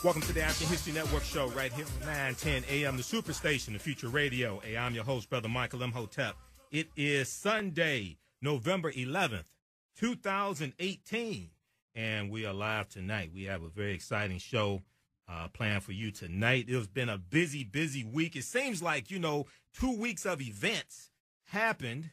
Welcome to the African History Network show right here on 910 AM, the Superstation, the Future Radio. Hey, I'm your host, Brother Michael Imhotep. It is Sunday, November 11th, 2018, and we are live tonight. We have a very exciting show planned for you tonight. It's been a busy, busy week. It seems like, 2 weeks of events happened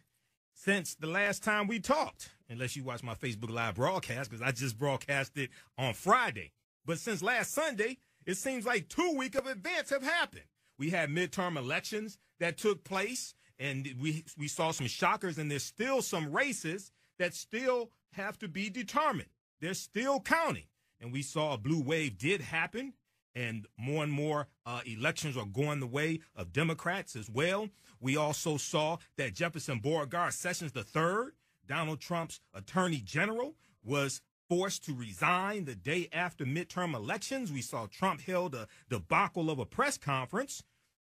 since the last time we talked, unless you watch my Facebook Live broadcast, because I just broadcasted on Friday. But since last Sunday, it seems like 2 weeks of events have happened. We had midterm elections that took place, and we saw some shockers, and there's still some races that still have to be determined. They're still counting. And we saw a blue wave did happen, and more elections are going the way of Democrats as well. We also saw that Jefferson Beauregard Sessions III, Donald Trump's attorney general, was forced to resign the day after midterm elections. We saw Trump held a debacle of a press conference,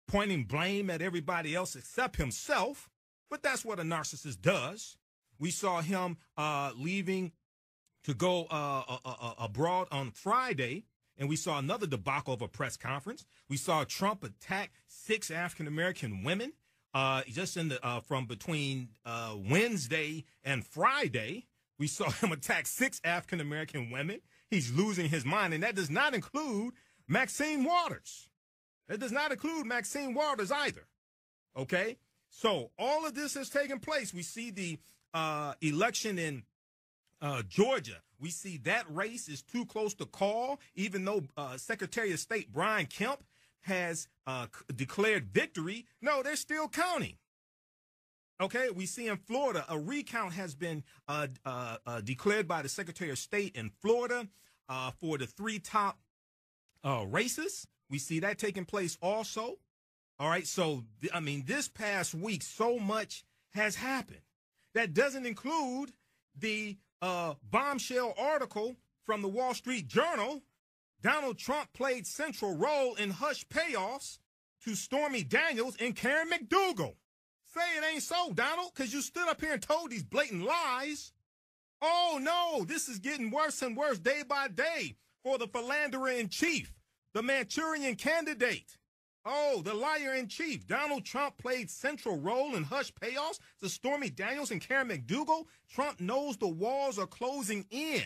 pointing blame at everybody else except himself. But that's what a narcissist does. We saw him leaving to go abroad on Friday, and we saw another debacle of a press conference. We saw Trump attack 6 African-American women just in from between Wednesday and Friday. We saw him attack 6 African-American women. He's losing his mind, and that does not include Maxine Waters. That does not include Maxine Waters either, okay? So all of this has taken place. We see the election in Georgia. We see that race is too close to call, even though Secretary of State Brian Kemp has declared victory. No, they're still counting. Okay, we see in Florida, a recount has been declared by the Secretary of State in Florida for the 3 top races. We see that taking place also. All right, so, this past week, so much has happened. That doesn't include the bombshell article from the Wall Street Journal. Donald Trump played central role in hush payoffs to Stormy Daniels and Karen McDougal. Say it ain't so, Donald, because you stood up here and told these blatant lies. Oh, no, this is getting worse and worse day by day for the philanderer in chief, the Manchurian candidate. Oh, the liar in chief. Donald Trump played central role in hush payoffs to Stormy Daniels and Karen McDougal. Trump knows the walls are closing in.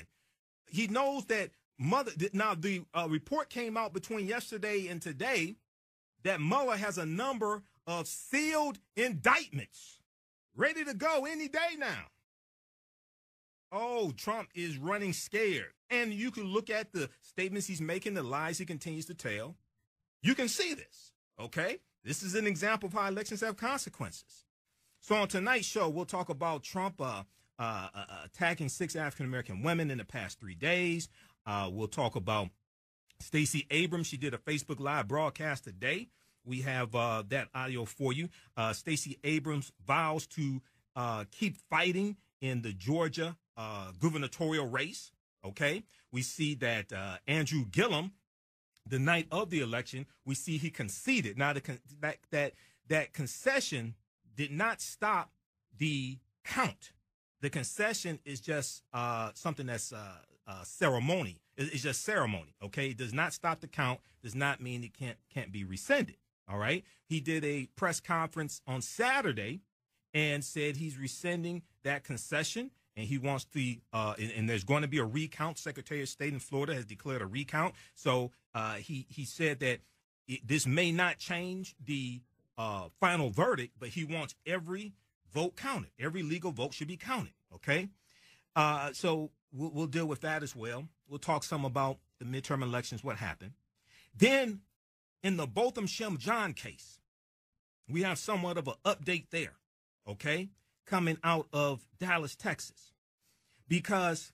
He knows that now the report came out between yesterday and today that Mueller has a number of sealed indictments ready to go any day now. Oh, Trump is running scared. And you can look at the statements he's making, the lies he continues to tell. You can see this, okay? This is an example of how elections have consequences. So on tonight's show, we'll talk about Trump attacking 6 African-American women in the past 3 days. We'll talk about Stacey Abrams. She did a Facebook Live broadcast today. We have that audio for you. Stacey Abrams vows to keep fighting in the Georgia gubernatorial race. Okay, we see that Andrew Gillum, the night of the election, we see he conceded. Now, that concession did not stop the count. The concession is just something that's ceremony. It's just ceremony. Okay, it does not stop the count. Does not mean it can't be rescinded. All right. He did a press conference on Saturday and said he's rescinding that concession, and he wants to and there's going to be a recount. Secretary of State in Florida has declared a recount. So he said that this may not change the final verdict, but he wants every vote counted. Every legal vote should be counted. OK, so we'll deal with that as well. We'll talk some about the midterm elections, what happened. Then in the Botham Shem John case, we have somewhat of an update there, okay, coming out of Dallas, Texas, because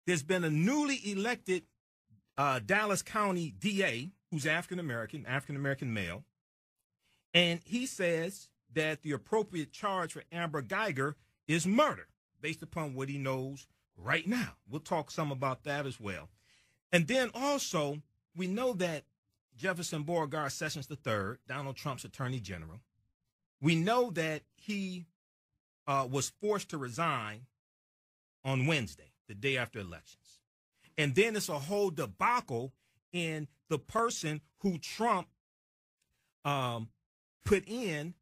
there's been a newly elected Dallas County DA who's African-American male, and he says that the appropriate charge for Amber Guyger is murder based upon what he knows right now. We'll talk some about that as well. And then also, we know that Jefferson Beauregard Sessions III, Donald Trump's attorney general, we know that he was forced to resign on Wednesday, the day after elections. And then it's a whole debacle in the person who Trump put in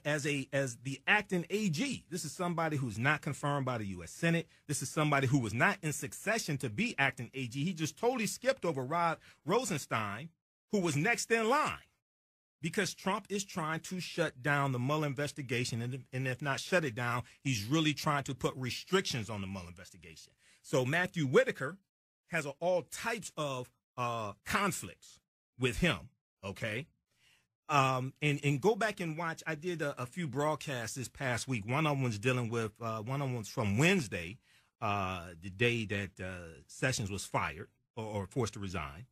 as the acting AG. This is somebody who's not confirmed by the U.S. Senate. This is somebody who was not in succession to be acting AG. He just totally skipped over Rod Rosenstein, who was next in line, because Trump is trying to shut down the Mueller investigation. And if not shut it down, he's really trying to put restrictions on the Mueller investigation. So Matthew Whitaker has all types of conflicts with him, okay? And go back and watch. I did a few broadcasts this past week. One of them was dealing with, one of them was from Wednesday, the day that Sessions was fired or forced to resign.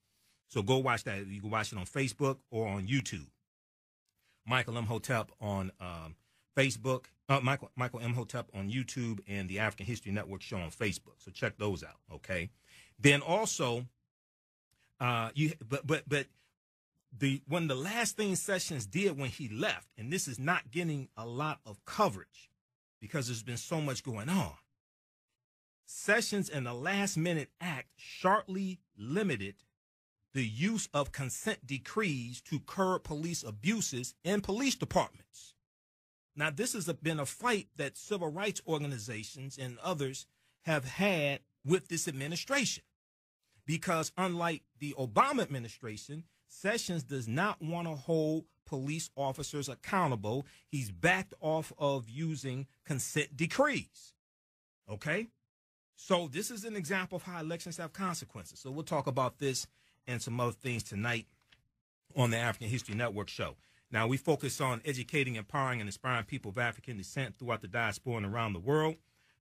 So go watch that. You can watch it on Facebook or on YouTube. Michael Imhotep on Facebook, Michael Imhotep on YouTube, and the African History Network show on Facebook. So check those out, okay? Then also, one of the last things Sessions did when he left, and this is not getting a lot of coverage because there's been so much going on. Sessions in the last-minute act sharply limited the use of consent decrees to curb police abuses in police departments. Now, this has been a fight that civil rights organizations and others have had with this administration, because unlike the Obama administration, Sessions does not want to hold police officers accountable. He's backed off of using consent decrees. Okay? So this is an example of how elections have consequences. So we'll talk about this and some other things tonight on the African History Network show. Now, we focus on educating, empowering, and inspiring people of African descent throughout the diaspora and around the world,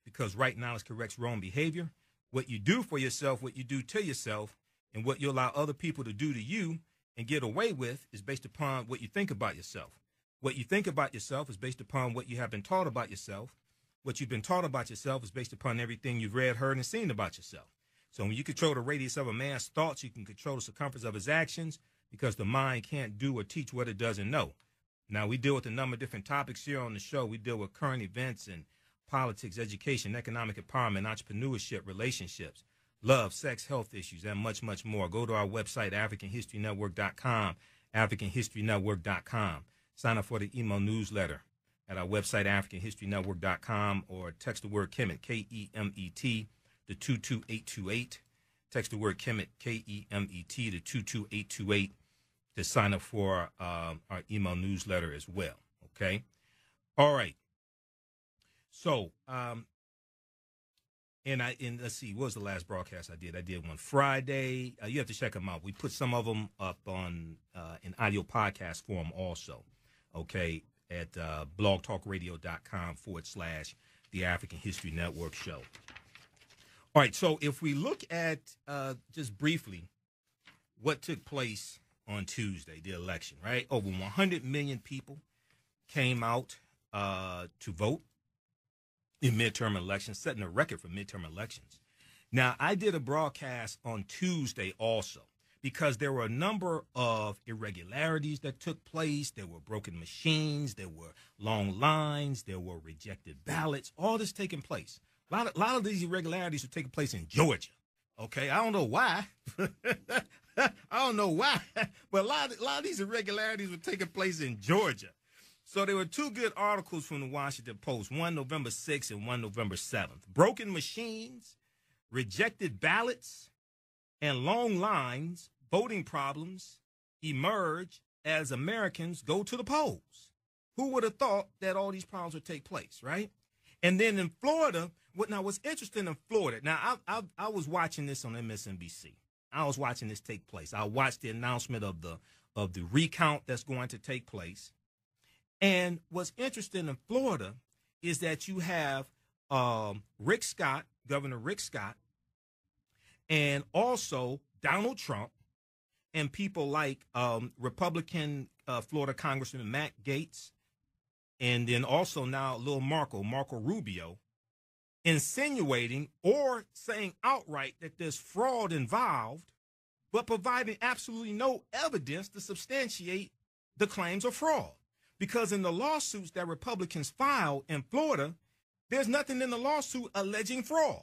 because right knowledge corrects wrong behavior. What you do for yourself, what you do to yourself, and what you allow other people to do to you and get away with is based upon what you think about yourself. What you think about yourself is based upon what you have been taught about yourself. What you've been taught about yourself is based upon everything you've read, heard, and seen about yourself. So when you control the radius of a man's thoughts, you can control the circumference of his actions, because the mind can't do or teach what it doesn't know. Now, we deal with a number of different topics here on the show. We deal with current events and politics, education, economic empowerment, entrepreneurship, relationships, love, sex, health issues, and much, much more. Go to our website, AfricanHistoryNetwork.com, AfricanHistoryNetwork.com. Sign up for the email newsletter at our website, AfricanHistoryNetwork.com, or text the word Kemet, K-E-M-E-T, to 22828. Text the word Kemet, K-E-M-E-T, to 22828 to sign up for our email newsletter as well, okay? All right. So, and let's see, what was the last broadcast I did? I did one Friday. You have to check them out. We put some of them up on in audio podcast form also, okay, at blogtalkradio.com/The African History Network Show. All right, so if we look at just briefly what took place on Tuesday, the election, right? Over 100 million people came out to vote in midterm elections, setting a record for midterm elections. Now, I did a broadcast on Tuesday also, because there were a number of irregularities that took place. There were broken machines, there were long lines, there were rejected ballots, all this taking place. A lot of these irregularities were taking place in Georgia. Okay, I don't know why. I don't know why, but a lot of these irregularities were taking place in Georgia. So there were two good articles from the Washington Post, one November 6th and one November 7th. Broken machines, rejected ballots, and long lines, voting problems emerge as Americans go to the polls. Who would have thought that all these problems would take place, right? And then in Florida, what's interesting in Florida, now I was watching this on MSNBC. I was watching this take place. I watched the announcement of the recount that's going to take place. And what's interesting in Florida is that you have Rick Scott, Governor Rick Scott, and also Donald Trump, and people like Republican Florida Congressman Matt Gaetz, and then also now little Marco Rubio, insinuating or saying outright that there's fraud involved, but providing absolutely no evidence to substantiate the claims of fraud. Because in the lawsuits that Republicans filed in Florida, there's nothing in the lawsuit alleging fraud.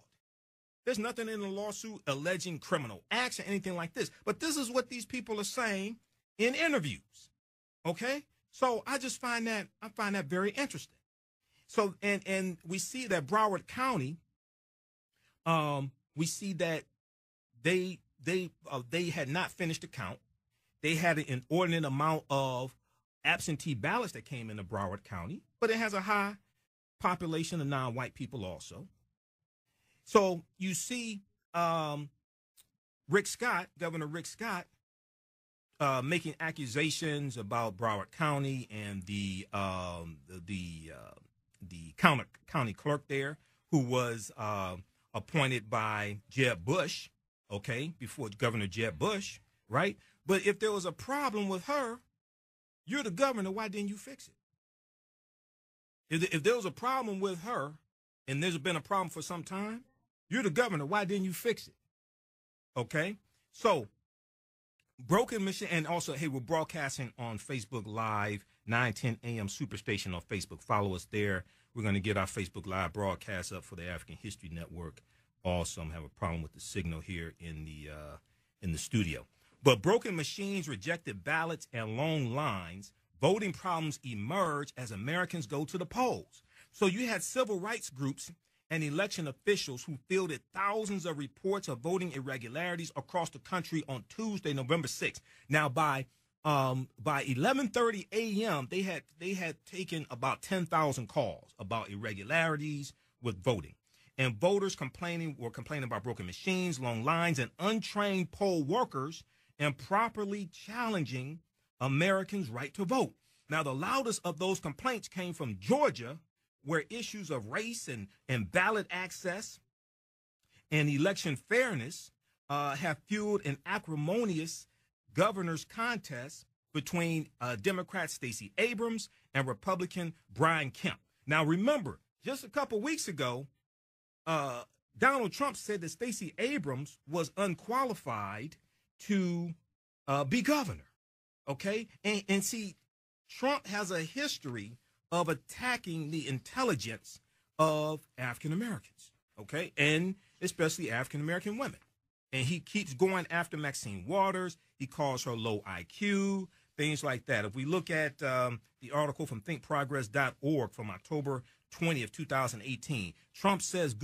There's nothing in the lawsuit alleging criminal acts or anything like this. But this is what these people are saying in interviews. Okay? So I just find that very interesting. So and we see that Broward County, we see that they had not finished the count. They had an inordinate amount of absentee ballots that came into Broward County, but it has a high population of non-white people also. So you see Governor Rick Scott, making accusations about Broward County and the county clerk there, who was appointed by Jeb Bush, okay, before Governor Jeb Bush, right? But if there was a problem with her, you're the governor, why didn't you fix it? If there was a problem with her, and there's been a problem for some time, you're the governor, why didn't you fix it? Okay? So, Broken Machine, and also, hey, we're broadcasting on Facebook Live, 910 AM Superstation on Facebook. Follow us there. We're going to get our Facebook Live broadcast up for the African History Network. Also, I'm having a problem with the signal here in the studio. But broken machines, rejected ballots, and long lines, voting problems emerge as Americans go to the polls. So you had civil rights groups and election officials who fielded thousands of reports of voting irregularities across the country on Tuesday, November 6th. Now, by 11:30 a.m., they had taken about 10,000 calls about irregularities with voting. And voters were complaining about broken machines, long lines, and untrained poll workers improperly challenging Americans' right to vote. Now, the loudest of those complaints came from Georgia, where issues of race and ballot access and election fairness have fueled an acrimonious governor's contest between Democrat Stacey Abrams and Republican Brian Kemp. Now, remember, just a couple weeks ago, Donald Trump said that Stacey Abrams was unqualified to be governor. Okay? And see, Trump has a history of attacking the intelligence of African Americans, okay, and especially African American women. And he keeps going after Maxine Waters. He calls her low IQ, things like that. If we look at the article from thinkprogress.org from October 20th, 2018, Trump says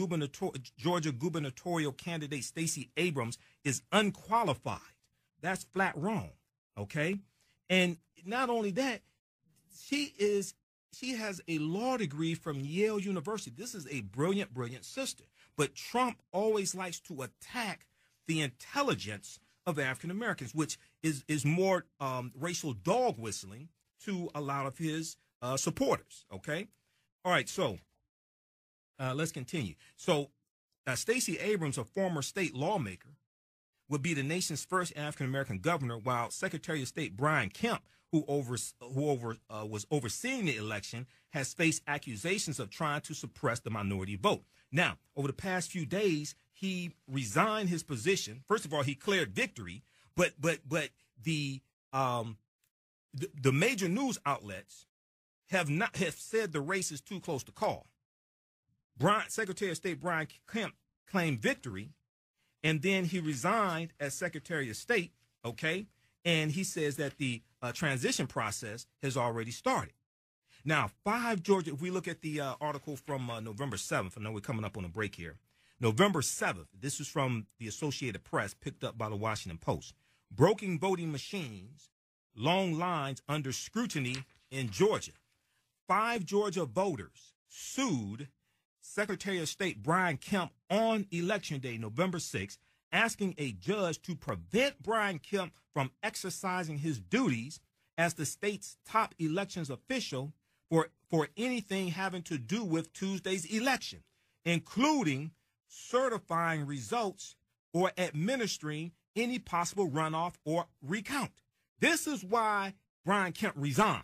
Georgia gubernatorial candidate Stacey Abrams is unqualified. That's flat wrong, okay? And not only that, she has a law degree from Yale University. This is a brilliant, brilliant sister. But Trump always likes to attack the intelligence of African Americans, which is more racial dog whistling to a lot of his supporters. Okay. All right. So let's continue. So Stacey Abrams, a former state lawmaker, would be the nation's first African American governor, while Secretary of State Brian Kemp, who was overseeing the election, has faced accusations of trying to suppress the minority vote. Now, over the past few days, he resigned his position. First of all, he declared victory, but the major news outlets have said the race is too close to call. Secretary of State Brian Kemp claimed victory, and then he resigned as Secretary of State. Okay, and he says that the transition process has already started. Now, 5 Georgia, if we look at the article from November 7th, I know we're coming up on a break here. November 7th, this is from the Associated Press, picked up by the Washington Post. Broken voting machines, long lines under scrutiny in Georgia. 5 Georgia voters sued Secretary of State Brian Kemp on Election Day, November 6th, asking a judge to prevent Brian Kemp from exercising his duties as the state's top elections official for anything having to do with Tuesday's election, including certifying results or administering any possible runoff or recount. This is why Brian Kemp resigned,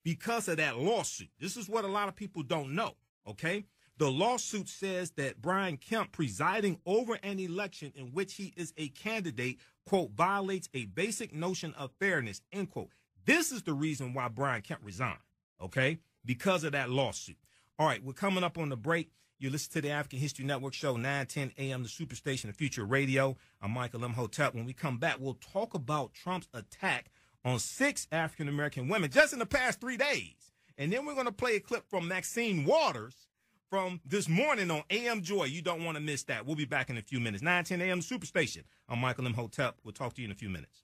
because of that lawsuit. This is what a lot of people don't know, okay? The lawsuit says that Brian Kemp presiding over an election in which he is a candidate, quote, violates a basic notion of fairness, end quote. This is the reason why Brian Kemp resigned, okay, because of that lawsuit. All right, we're coming up on the break. You listen to the African History Network show, 9:10 a.m., the Superstation, the Future Radio. I'm Michael Imhotep. When we come back, we'll talk about Trump's attack on 6 African-American women just in the past 3 days. And then we're going to play a clip from Maxine Waters from this morning on AM Joy. You don't want to miss that. We'll be back in a few minutes. 9:10 a.m., the Superstation. I'm Michael Imhotep. We'll talk to you in a few minutes.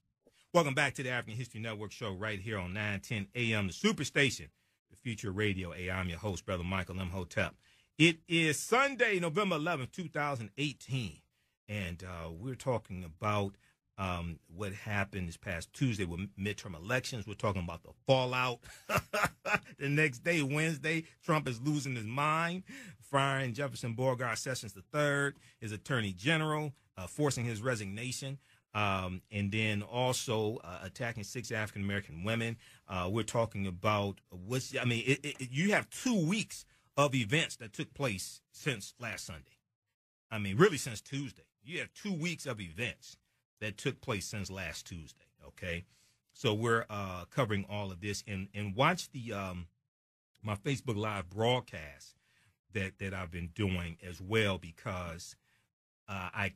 Welcome back to the African History Network show right here on 9:10 a.m., the Superstation, the Future Radio. Hey, I'm your host, Brother Michael Imhotep. It is Sunday, November 11th, 2018, and we're talking about what happened this past Tuesday with midterm elections. We're talking about the fallout. The next day, Wednesday, Trump is losing his mind, firing Jefferson Beauregard Sessions III, his attorney general, forcing his resignation, and then also attacking 6 African-American women. We're talking about you have 2 weeks of events that took place since last Sunday. I mean, really since Tuesday. You have 2 weeks of events that took place since last Tuesday, okay? So we're covering all of this. And watch the my Facebook Live broadcast that I've been doing as well, because I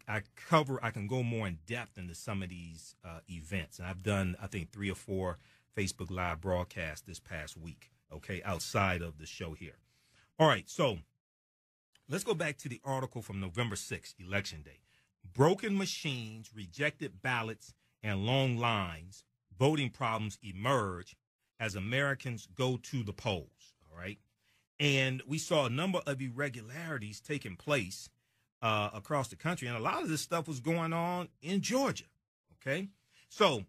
can go more in depth into some of these events. And I've done, I think, 3 or 4 Facebook Live broadcasts this past week, okay, outside of the show here. All right, so let's go back to the article from November 6th, Election Day. Broken machines, rejected ballots, and long lines, voting problems emerge as Americans go to the polls, all right? And we saw a number of irregularities taking place across the country, and a lot of this stuff was going on in Georgia, okay? So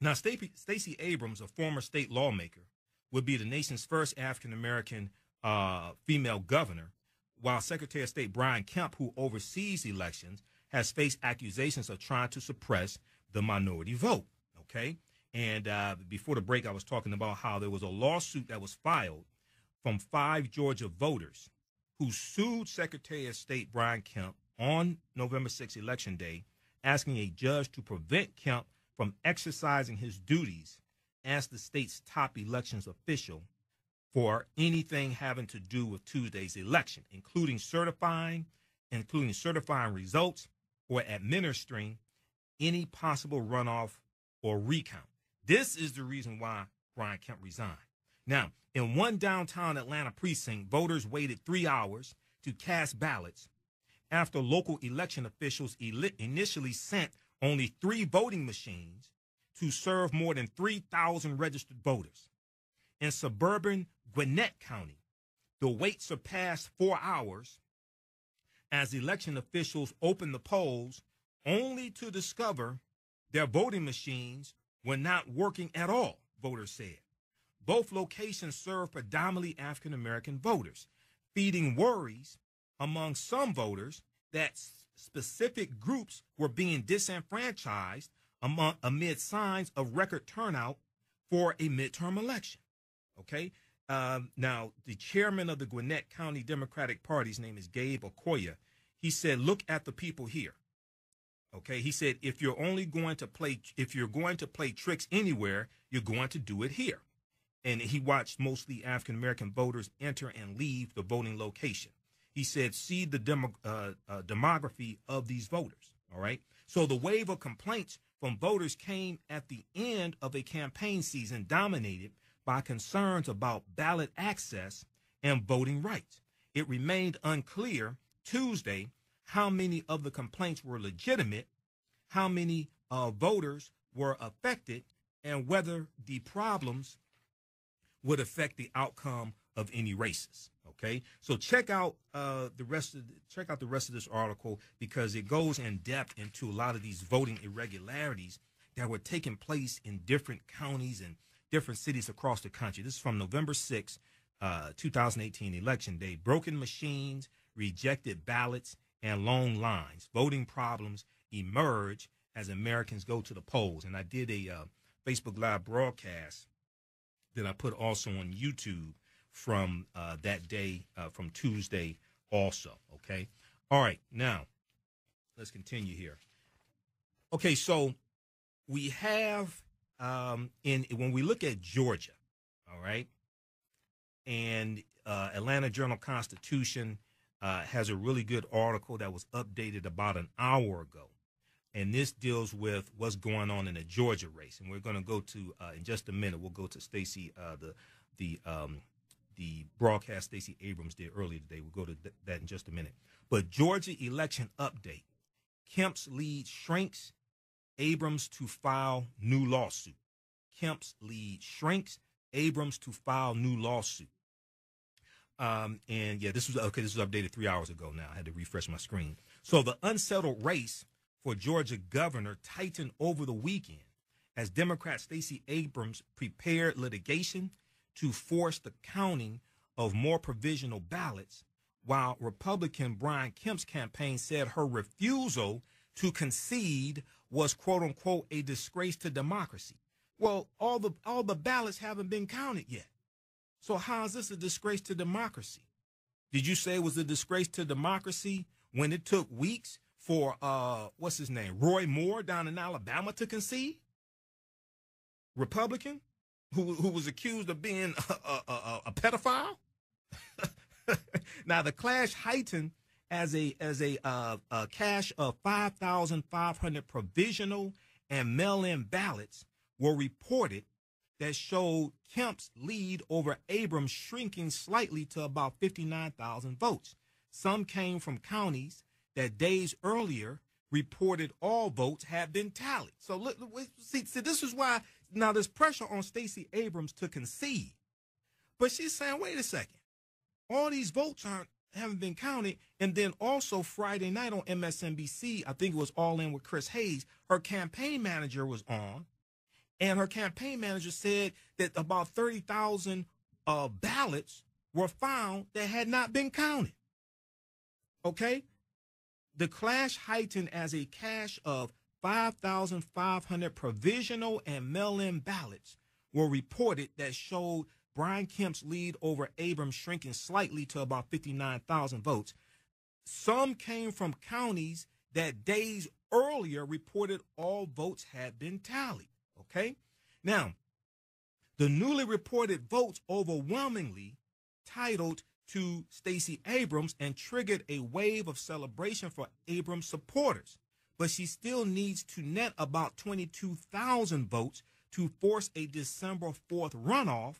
now Stacey Abrams, a former state lawmaker, would be the nation's first African-American female governor, while Secretary of State Brian Kemp, who oversees elections, has faced accusations of trying to suppress the minority vote, okay? And before the break, I was talking about how there was a lawsuit that was filed from 5 Georgia voters who sued Secretary of State Brian Kemp on November 6th, Election Day, asking a judge to prevent Kemp from exercising his duties as the state's top elections official for anything having to do with Tuesday's election, including certifying results or administering any possible runoff or recount. This is the reason why Brian Kemp resigned. Now, in one downtown Atlanta precinct, voters waited 3 hours to cast ballots after local election officials initially sent only 3 voting machines to serve more than 3,000 registered voters. In suburban Gwinnett County, the wait surpassed 4 hours as election officials opened the polls, only to discover their voting machines were not working at all, voters said. Both locations serve predominantly African-American voters, feeding worries among some voters that specific groups were being disenfranchised amid signs of record turnout for a midterm election. Okay? Now, the chairman of the Gwinnett County Democratic Party's name is Gabe Okoye. He said, look at the people here. Okay? He said, if you're going to play tricks anywhere, you're going to do it here. And he watched mostly African-American voters enter and leave the voting location. He said, see the demography of these voters. All right? So the wave of complaints from voters came at the end of a campaign season dominated by concerns about ballot access and voting rights. It remained unclear Tuesday how many of the complaints were legitimate, how many voters were affected, and whether the problems would affect the outcome of any races. Okay, so check out the rest of this article, because it goes in depth into a lot of these voting irregularities that were taking place in different counties and different cities across the country. This is from November 6, 2018, Election Day. Broken machines, rejected ballots, and long lines. Voting problems emerge as Americans go to the polls. And I did a Facebook Live broadcast that I put also on YouTube from that day, from Tuesday also, okay? All right, now, let's continue here. Okay, so we have, when we look at Georgia, all right, and Atlanta Journal-Constitution, has a really good article that was updated about an hour ago. And this deals with what's going on in the Georgia race. And we're going to go to, in just a minute, we'll go to Stacey, the broadcast Stacey Abrams did earlier today. We'll go to that in just a minute. But Georgia election update. Kemp's lead shrinks. Abrams to file new lawsuit. Kemp's lead shrinks. Abrams to file new lawsuit. And yeah, this was updated 3 hours ago now. I had to refresh my screen. So the unsettled race for Georgia governor tightened over the weekend as Democrat Stacey Abrams prepared litigation to force the counting of more provisional ballots, while Republican Brian Kemp's campaign said her refusal to concede was, quote unquote, a disgrace to democracy. Well, all the ballots haven't been counted yet. So how is this a disgrace to democracy? Did you say it was a disgrace to democracy when it took weeks for, what's his name, Roy Moore down in Alabama to concede? Republican, who was accused of being a pedophile? Now, the clash heightened as a cache of 5,500 provisional and mail-in ballots were reported that showed Kemp's lead over Abrams shrinking slightly to about 59,000 votes. Some came from counties that days earlier reported all votes had been tallied. So look, see, this is why now there's pressure on Stacey Abrams to concede. But she's saying, wait a second, all these votes haven't been counted. And then also Friday night on MSNBC, I think it was All In with Chris Hayes, her campaign manager was on. And her campaign manager said that about 30,000 ballots were found that had not been counted. Okay? The clash heightened as a cache of 5,500 provisional and mail-in ballots were reported that showed Brian Kemp's lead over Abrams shrinking slightly to about 59,000 votes. Some came from counties that days earlier reported all votes had been tallied. Okay? Now, the newly reported votes overwhelmingly titled to Stacey Abrams and triggered a wave of celebration for Abrams supporters. But she still needs to net about 22,000 votes to force a December 4th runoff,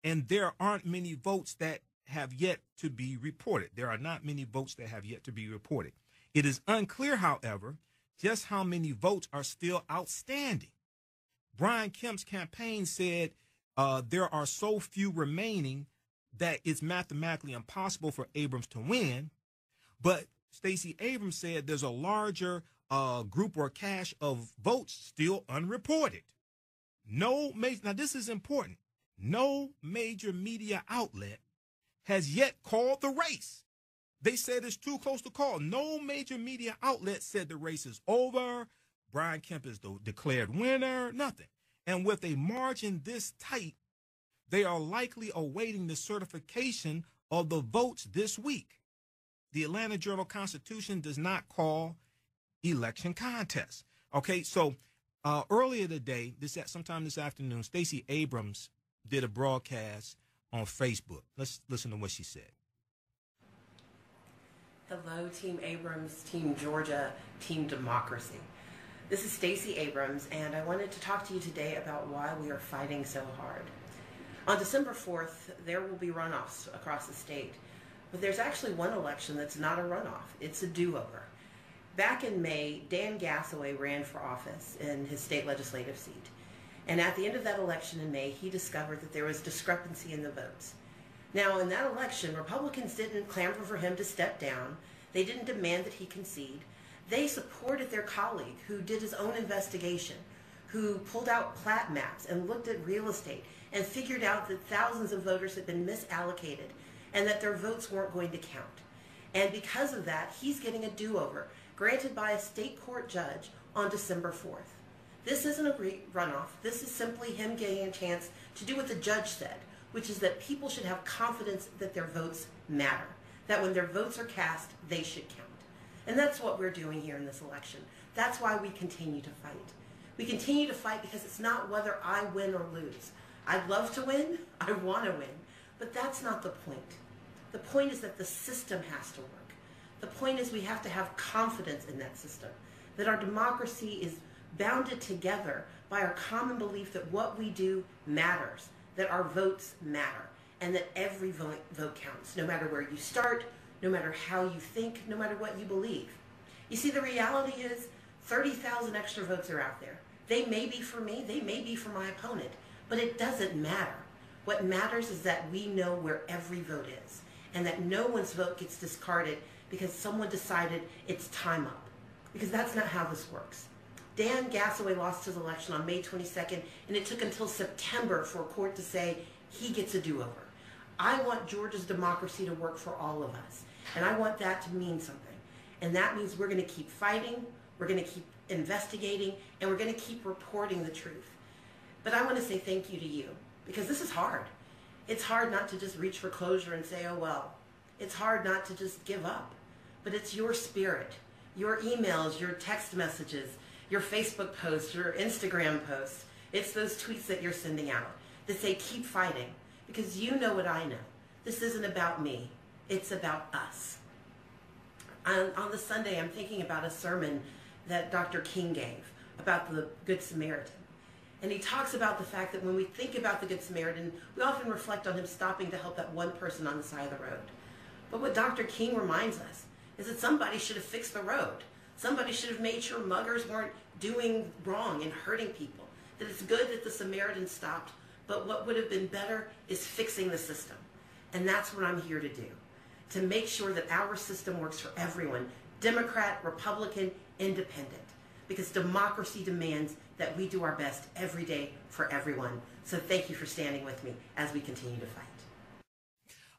and there aren't many votes that have yet to be reported. There are not many votes that have yet to be reported. It is unclear, however, just how many votes are still outstanding. Brian Kemp's campaign said there are so few remaining that it's mathematically impossible for Abrams to win. But Stacey Abrams said there's a larger group or cache of votes still unreported. Now this is important. No major media outlet has yet called the race. They said it's too close to call. No major media outlet said the race is over. Brian Kemp is the declared winner, nothing. And with a margin this tight, they are likely awaiting the certification of the votes this week. The Atlanta Journal-Constitution does not call election contests. Okay, so earlier today, sometime this afternoon, Stacey Abrams did a broadcast on Facebook. Let's listen to what she said. Hello, Team Abrams, Team Georgia, Team Democracy. This is Stacey Abrams, and I wanted to talk to you today about why we are fighting so hard. On December 4th, there will be runoffs across the state, but there's actually one election that's not a runoff. It's a do-over. Back in May, Dan Gasaway ran for office in his state legislative seat, and at the end of that election in May, he discovered that there was discrepancy in the votes. Now, in that election, Republicans didn't clamor for him to step down. They didn't demand that he concede. They supported their colleague who did his own investigation, who pulled out plat maps and looked at real estate and figured out that thousands of voters had been misallocated and that their votes weren't going to count. And because of that, he's getting a do-over granted by a state court judge on December 4th. This isn't a runoff. This is simply him getting a chance to do what the judge said, which is that people should have confidence that their votes matter, that when their votes are cast, they should count. And that's what we're doing here in this election. That's why we continue to fight. We continue to fight because it's not whether I win or lose. I'd love to win, I want to win, but that's not the point. The point is that the system has to work. The point is we have to have confidence in that system, that our democracy is bounded together by our common belief that what we do matters, that our votes matter, and that every vote counts, no matter where you start, no matter how you think, no matter what you believe. You see, the reality is 30,000 extra votes are out there. They may be for me, they may be for my opponent, but it doesn't matter. What matters is that we know where every vote is, and that no one's vote gets discarded because someone decided it's time up. Because that's not how this works. Dan Gasaway lost his election on May 22nd, and it took until September for a court to say he gets a do-over. I want Georgia's democracy to work for all of us, and I want that to mean something. And that means we're going to keep fighting, we're going to keep investigating, and we're going to keep reporting the truth. But I want to say thank you to you, because this is hard. It's hard not to just reach for closure and say, oh well. It's hard not to just give up. But it's your spirit, your emails, your text messages, your Facebook posts, your Instagram posts. It's those tweets that you're sending out that say keep fighting, because you know what I know. This isn't about me. It's about us. On the Sunday, I'm thinking about a sermon that Dr. King gave about the Good Samaritan. And he talks about the fact that when we think about the Good Samaritan, we often reflect on him stopping to help that one person on the side of the road. But what Dr. King reminds us is that somebody should have fixed the road. Somebody should have made sure muggers weren't doing wrong and hurting people. That it's good that the Samaritan stopped, but what would have been better is fixing the system. And that's what I'm here to do, to make sure that our system works for everyone, Democrat, Republican, Independent, because democracy demands that we do our best every day for everyone. So thank you for standing with me as we continue to fight.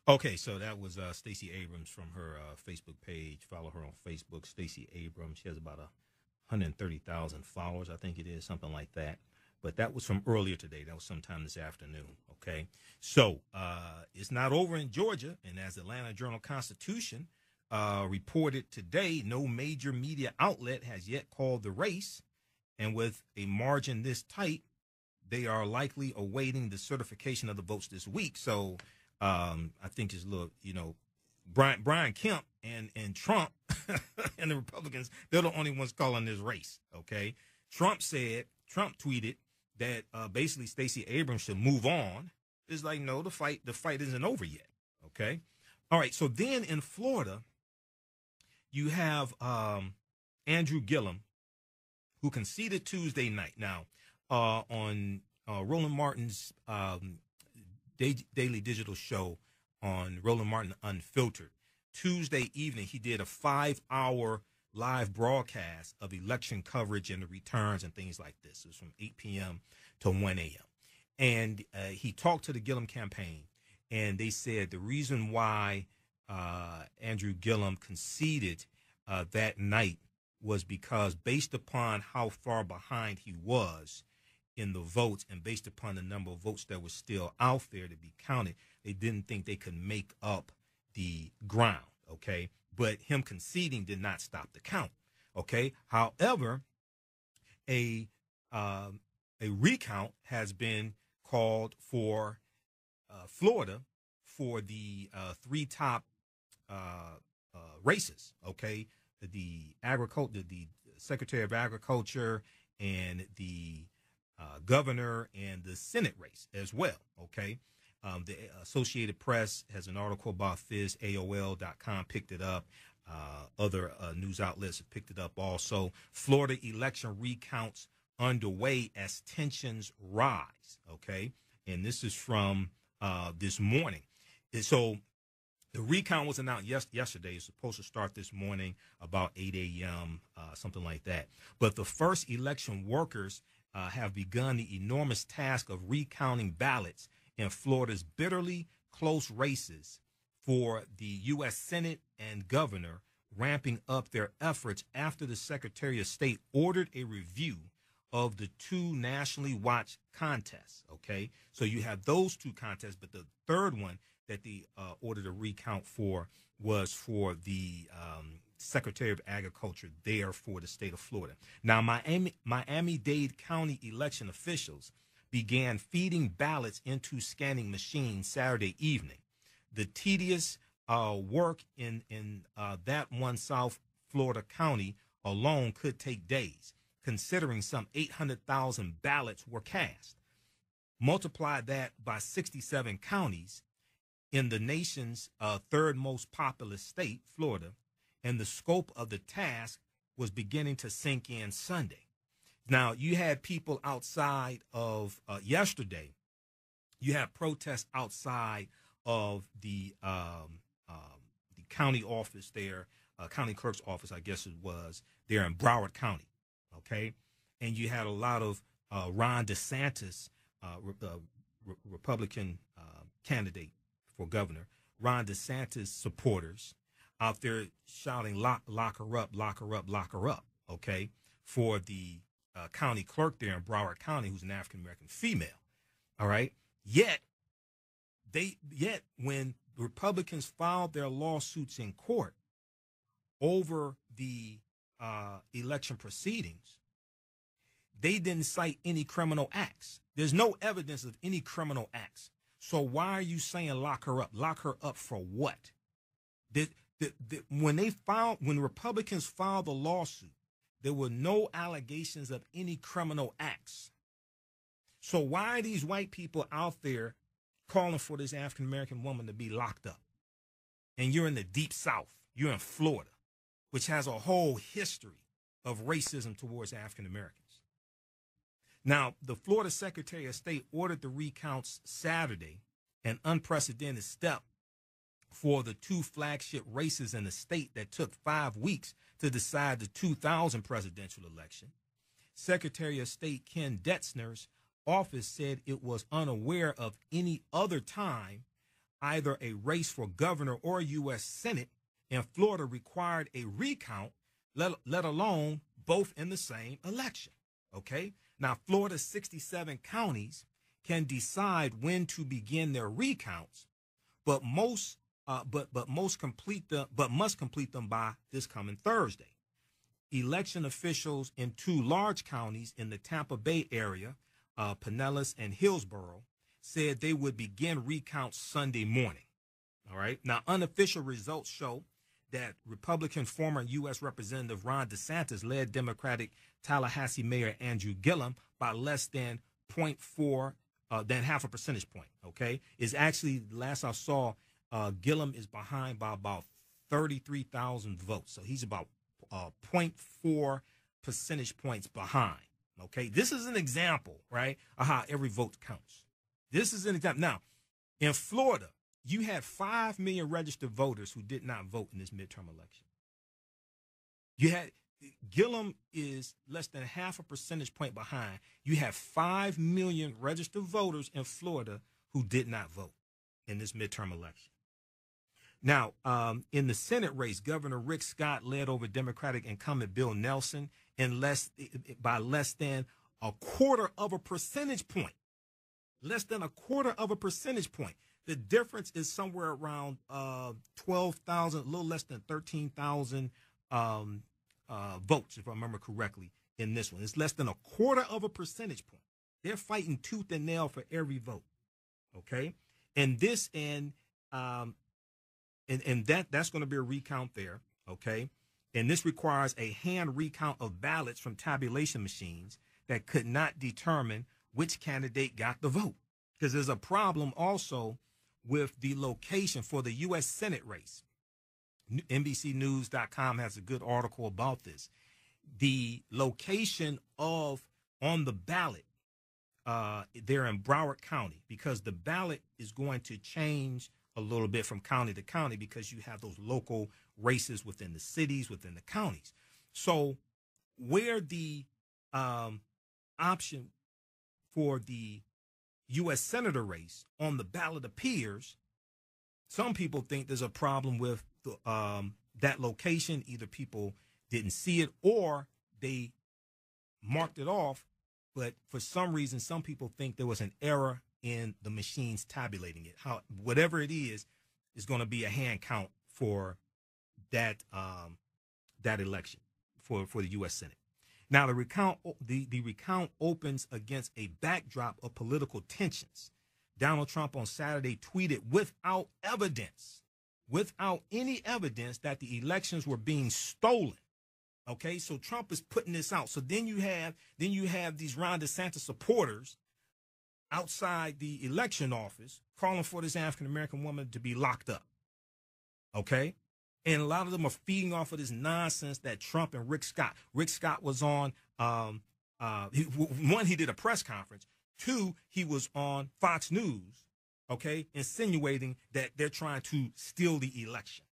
Okay, so that was Stacey Abrams from her Facebook page. Follow her on Facebook, Stacey Abrams. She has about 130,000 followers, I think it is, something like that. But that was from earlier today. That was sometime this afternoon, okay? So it's not over in Georgia, and as the Atlanta Journal-Constitution reported today, no major media outlet has yet called the race, and with a margin this tight, they are likely awaiting the certification of the votes this week. So I think it's a little, Brian Kemp and Trump and the Republicans, they're the only ones calling this race, okay? Trump tweeted that basically Stacey Abrams should move on. It's like, no, the fight isn't over yet, okay? All right, so then in Florida, you have Andrew Gillum, who conceded Tuesday night. Now, on Roland Martin's daily digital show on Roland Martin Unfiltered, Tuesday evening, he did a 5-hour live broadcast of election coverage and the returns and things like this. It was from 8 p.m. to 1 a.m. And he talked to the Gillum campaign, and they said the reason why Andrew Gillum conceded that night was because based upon how far behind he was in the votes and based upon the number of votes that were still out there to be counted, they didn't think they could make up the ground, okay? But him conceding did not stop the count, okay? However, a recount has been called for Florida for the 3 top races, okay? The Secretary of Agriculture and the governor and the Senate race as well, okay? The Associated Press has an article about this. AOL.com picked it up. Other news outlets have picked it up also. Florida election recounts underway as tensions rise, okay? And this is from this morning. And so the recount was announced yesterday. It's supposed to start this morning about 8 a.m., something like that. But the first election workers have begun the enormous task of recounting ballots in Florida's bitterly close races for the U.S. Senate and governor, ramping up their efforts after the Secretary of State ordered a review of the 2 nationally watched contests, okay? So you have those 2 contests, but the third one that they ordered a recount for was for the Secretary of Agriculture there for the state of Florida. Now, Miami-Dade County election officials began feeding ballots into scanning machines Saturday evening. The tedious work in that one South Florida county alone could take days, considering some 800,000 ballots were cast. Multiply that by 67 counties in the nation's third most populous state, Florida, and the scope of the task was beginning to sink in Sunday. Now, you had people outside of yesterday. You had protests outside of the county office there, county clerk's office, I guess it was, there in Broward County, okay? And you had a lot of Ron DeSantis, Republican candidate for governor, Ron DeSantis supporters out there shouting, lock her up, lock her up, lock her up, okay, for the county clerk there in Broward County, who's an African-American female, all right? Yet when Republicans filed their lawsuits in court over the election proceedings, they didn't cite any criminal acts. There's no evidence of any criminal acts. So why are you saying lock her up? Lock her up for what? When Republicans filed the lawsuit, there were no allegations of any criminal acts. So why are these white people out there calling for this African-American woman to be locked up? And you're in the deep South. You're in Florida, which has a whole history of racism towards African-Americans. Now, the Florida Secretary of State ordered the recounts Saturday, an unprecedented step for the two flagship races in the state that took 5 weeks to decide the 2000 presidential election. Secretary of State Ken Detzner's office said it was unaware of any other time either a race for governor or U.S. Senate in Florida required a recount, let alone both in the same election. Okay? Now, Florida's 67 counties can decide when to begin their recounts, but must complete them by this coming Thursday. Election officials in two large counties in the Tampa Bay area, Pinellas and Hillsborough, said they would begin recounts Sunday morning. All right. Now, unofficial results show that Republican former U.S. Representative Ron DeSantis led Democratic Tallahassee Mayor Andrew Gillum by less than 0.4, than half a percentage point. Okay. Is actually, last I saw, Gillum is behind by about 33,000 votes. So he's about 0.4 percentage points behind. Okay. This is an example, right, of how every vote counts. This is an example. Now, in Florida, you had 5 million registered voters who did not vote in this midterm election. You had Gillum is less than half a percentage point behind. You have 5 million registered voters in Florida who did not vote in this midterm election. Now, in the Senate race, Governor Rick Scott led over Democratic incumbent Bill Nelson by less than a quarter of a percentage point. Less than a quarter of a percentage point. The difference is somewhere around 12,000, a little less than 13,000 votes, if I remember correctly, in this one. It's less than a quarter of a percentage point. They're fighting tooth and nail for every vote. Okay, and that's going to be a recount there. Okay, and this requires a hand recount of ballots from tabulation machines that could not determine which candidate got the vote, because there's a problem also with the location for the U.S. Senate race. NBCnews.com has a good article about this. The location on the ballot there in Broward County, because the ballot is going to change a little bit from county to county because you have those local races within the cities, within the counties. So where the option for the U.S. Senator race on the ballot appears, some people think there's a problem with that location. Either people didn't see it or they marked it off, but for some reason, some people think there was an error in the machines tabulating it. Whatever it is going to be a hand count for that election for the U.S. Senate. Now, the recount opens against a backdrop of political tensions. Donald Trump on Saturday tweeted, "Without evidence, without any evidence that the elections were being stolen. Okay, so Trump is putting this out. So then you have these Ron DeSantis supporters outside the election office calling for this African American woman to be locked up. Okay, and a lot of them are feeding off of this nonsense that Trump and Rick Scott was on. One, he did a press conference. Two, he was on Fox News. Okay, insinuating that they're trying to steal the election.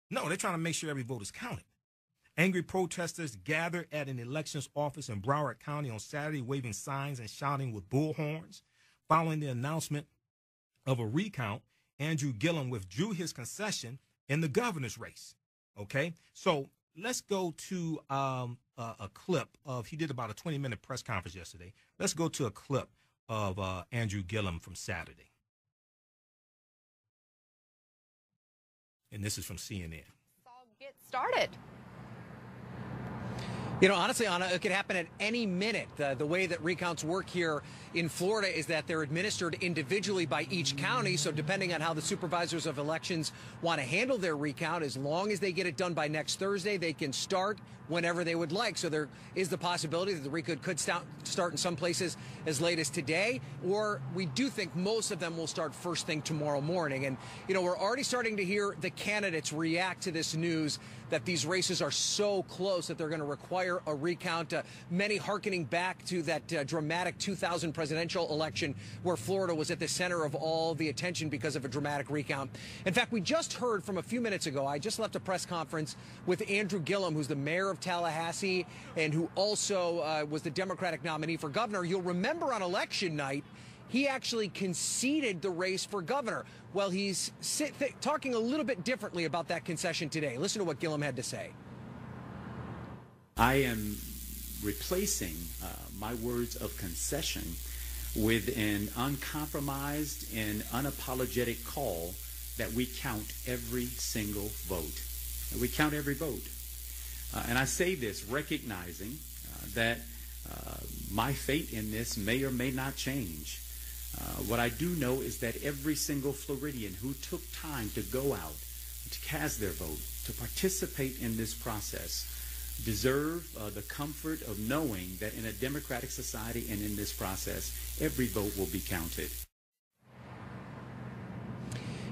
No, they're trying to make sure every vote is counted. Angry protesters gathered at an elections office in Broward County on Saturday, waving signs and shouting with bullhorns. Following the announcement of a recount, Andrew Gillum withdrew his concession in the governor's race. Okay, so let's go to a clip of, he did about a 20-minute press conference yesterday. Let's go to a clip of Andrew Gillum from Saturday. And this is from CNN. I'll get started. You know, honestly, Anna, it could happen at any minute. The way that recounts work here in Florida is that they're administered individually by each county. So depending on how the supervisors of elections want to handle their recount, as long as they get it done by next Thursday, they can start whenever they would like. So there is the possibility that the recount could start in some places as late as today, or we do think most of them will start first thing tomorrow morning. And, you know, we're already starting to hear the candidates react to this news that these races are so close that they're going to require a recount, many hearkening back to that dramatic 2000 presidential election where Florida was at the center of all the attention because of a dramatic recount. In fact, we just heard from a few minutes ago, I just left a press conference with Andrew Gillum, who's the mayor of Tallahassee and who also was the Democratic nominee for governor. You'll remember on election night, he actually conceded the race for governor. Well, he's talking a little bit differently about that concession today. Listen to what Gillum had to say. I am replacing my words of concession with an uncompromised and unapologetic call that we count every single vote. We count every vote. And I say this recognizing that my fate in this may or may not change. What I do know is that every single Floridian who took time to go out, to cast their vote, to participate in this process, deserve the comfort of knowing that in a democratic society and in this process, every vote will be counted.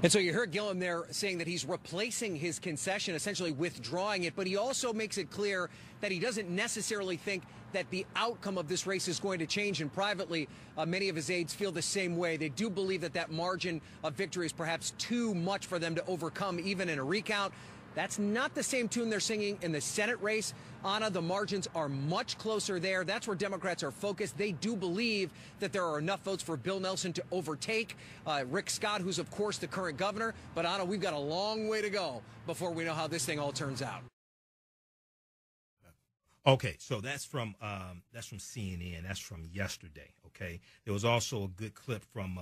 And so you heard Gillum there saying that he's replacing his concession, essentially withdrawing it, but he also makes it clear that he doesn't necessarily think that the outcome of this race is going to change. And privately, many of his aides feel the same way. They do believe that that margin of victory is perhaps too much for them to overcome, even in a recount. That's not the same tune they're singing in the Senate race. Anna, the margins are much closer there. That's where Democrats are focused. They do believe that there are enough votes for Bill Nelson to overtake Rick Scott, who's, of course, the current governor. But, Anna, we've got a long way to go before we know how this thing all turns out. Okay, so that's from CNN. That's from yesterday, okay? There was also a good clip from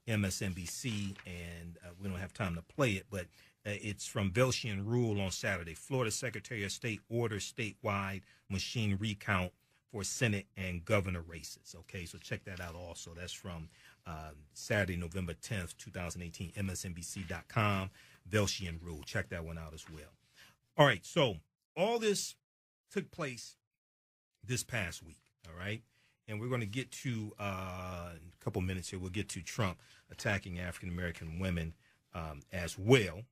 MSNBC, and we don't have time to play it, but it's from Velshi Rule on Saturday. Florida Secretary of State orders statewide machine recount for Senate and governor races. Okay, so check that out also. That's from Saturday, November 10th, 2018, MSNBC.com, Velshi Rule. Check that one out as well. All right, so all this took place this past week, all right? And we're going to get to, in a couple minutes here, we'll get to Trump attacking African-American women as well.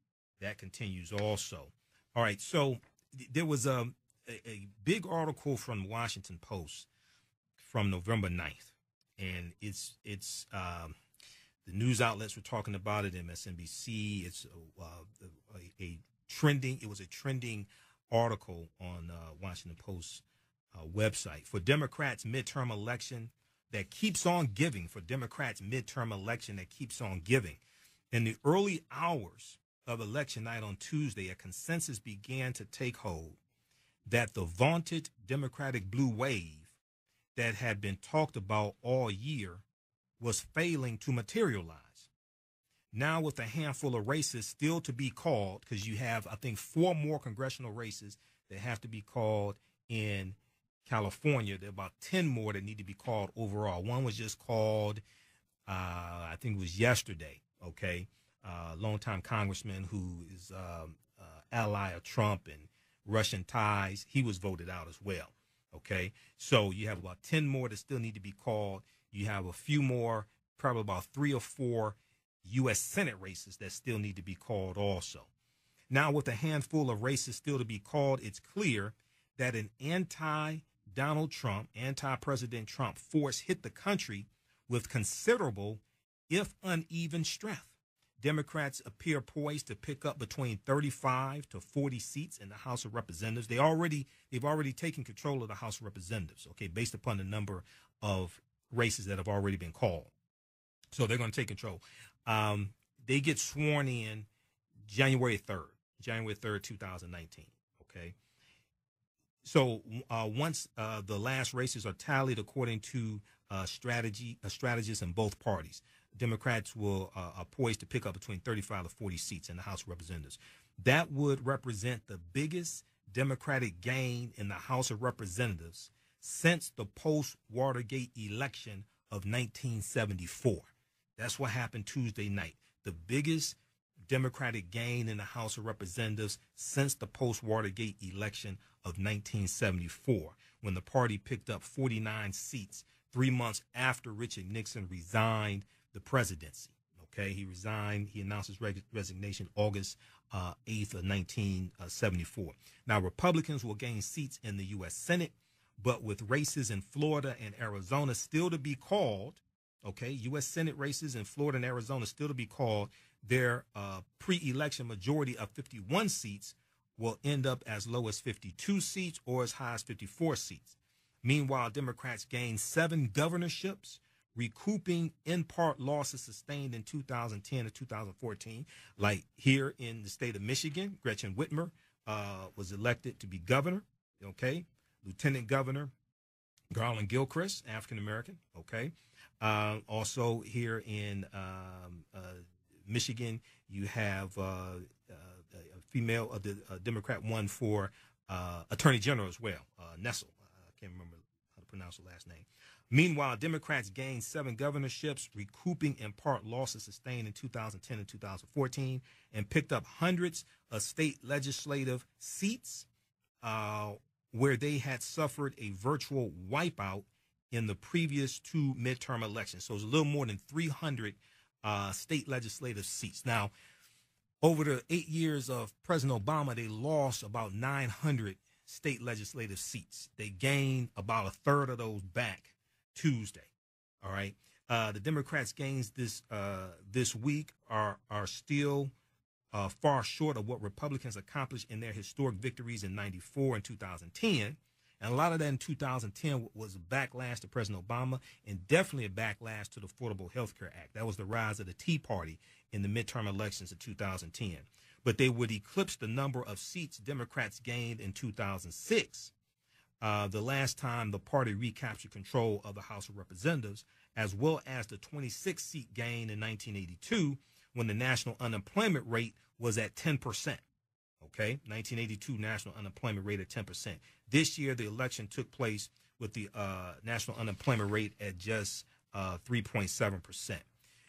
That continues also. All right, so there was a big article from the Washington Post from November 9th, and it's the news outlets were talking about it, MSNBC. It's a trending article on Washington Post website. For Democrats' midterm election that keeps on giving, in the early hours of election night on Tuesday, a consensus began to take hold that the vaunted Democratic blue wave that had been talked about all year was failing to materialize. Now, with a handful of races still to be called, because you have, I think, 4 more congressional races that have to be called in California. There are about 10 more that need to be called overall. One was just called, I think it was yesterday, okay? longtime congressman who is ally of Trump and Russian ties. He was voted out as well. Okay, so you have about 10 more that still need to be called. You have a few more, probably about 3 or 4 U.S. Senate races that still need to be called also. Now, with a handful of races still to be called, it's clear that an anti-Donald Trump, anti-President Trump force hit the country with considerable, if uneven, strength. Democrats appear poised to pick up between 35 to 40 seats in the House of Representatives. They've already taken control of the House of Representatives, okay, based upon the number of races that have already been called. So they're going to take control. They get sworn in January 3rd, 2019, okay? So once the last races are tallied according to strategists in both parties, Democrats are poised to pick up between 35 to 40 seats in the House of Representatives. That would represent the biggest Democratic gain in the House of Representatives since the post-Watergate election of 1974. That's what happened Tuesday night. The biggest Democratic gain in the House of Representatives since the post-Watergate election of 1974, when the party picked up 49 seats 3 months after Richard Nixon resigned the presidency. Okay, he resigned. He announced his resignation August 8th of 1974. Now, Republicans will gain seats in the U.S. Senate, but with races in Florida and Arizona still to be called, okay, U.S. Senate races in Florida and Arizona still to be called, their pre-election majority of 51 seats will end up as low as 52 seats or as high as 54 seats. Meanwhile, Democrats gained 7 governorships, recouping in part losses sustained in 2010 and 2014. Like here in the state of Michigan, Gretchen Whitmer was elected to be governor, okay? Lieutenant Governor Garland Gilchrist, African-American, okay? Also here in Michigan, you have a female, a Democrat won for Attorney General as well, Nessel. I can't remember how to pronounce the last name. Meanwhile, Democrats gained 7 governorships, recouping in part losses sustained in 2010 and 2014, and picked up hundreds of state legislative seats where they had suffered a virtual wipeout in the previous 2 midterm elections. So it's a little more than 300 state legislative seats. Now, over the 8 years of President Obama, they lost about 900 state legislative seats. They gained about a third of those back Tuesday. All right. The Democrats' gains this week are still far short of what Republicans accomplished in their historic victories in 94 and 2010. And a lot of that in 2010 was a backlash to President Obama, and definitely a backlash to the Affordable Health Care Act. That was the rise of the Tea Party in the midterm elections of 2010. But they would eclipse the number of seats Democrats gained in 2006, the last time the party recaptured control of the House of Representatives, as well as the 26-seat gain in 1982 when the national unemployment rate was at 10%. Okay, 1982 national unemployment rate at 10%. This year, the election took place with the national unemployment rate at just 3.7%.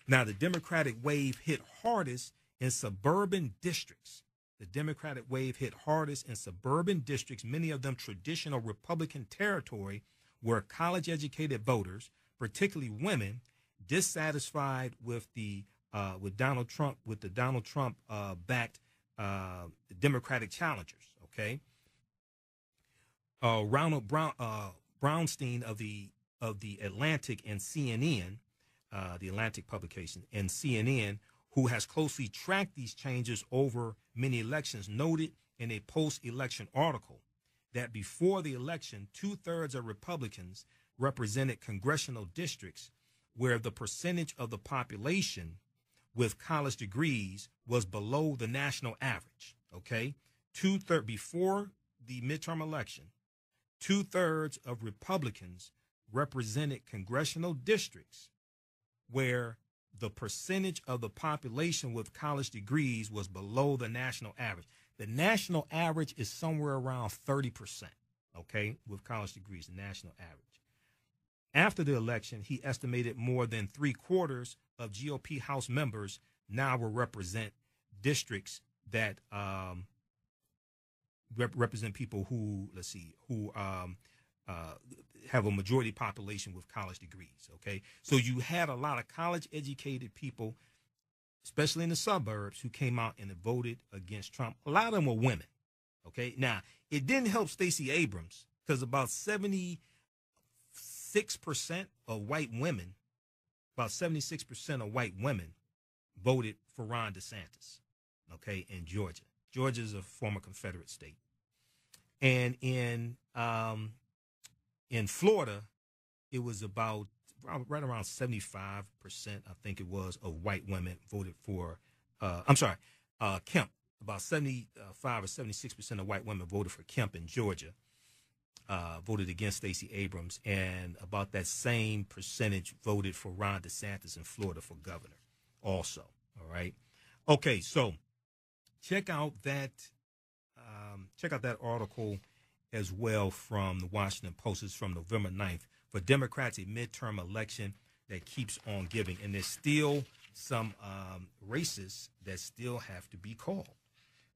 Now, the Democratic wave hit hardest in suburban districts. The Democratic wave hit hardest in suburban districts, many of them traditional Republican territory, where college-educated voters, particularly women, dissatisfied with the Donald Trump backed Democratic challengers. Okay, Ronald Brownstein of the Atlantic and CNN, the Atlantic publication and CNN, who has closely tracked these changes over many elections, noted in a post-election article that before the election, 2/3 of Republicans represented congressional districts where the percentage of the population with college degrees was below the national average. Okay, 2/3 before the midterm election, 2/3 of Republicans represented congressional districts where the percentage of the population with college degrees was below the national average. The national average is somewhere around 30%, okay, with college degrees, the national average. After the election, he estimated more than 3/4 of GOP House members now will represent districts that represent people who, have a majority population with college degrees, okay? So you had a lot of college-educated people, especially in the suburbs, who came out and voted against Trump. A lot of them were women, okay? Now, it didn't help Stacey Abrams because about 76% of white women, voted for Ron DeSantis, okay, in Georgia. Georgia is a former Confederate state. And in Florida, it was about right around 75%, I think it was, of white women voted for, Kemp. About 75 or 76% of white women voted for Kemp in Georgia, voted against Stacey Abrams, and about that same percentage voted for Ron DeSantis in Florida for governor also, all right? Okay, so check out that article as well from the Washington Post. It's from November 9th. For Democrats, a midterm election that keeps on giving. And there's still some races that still have to be called.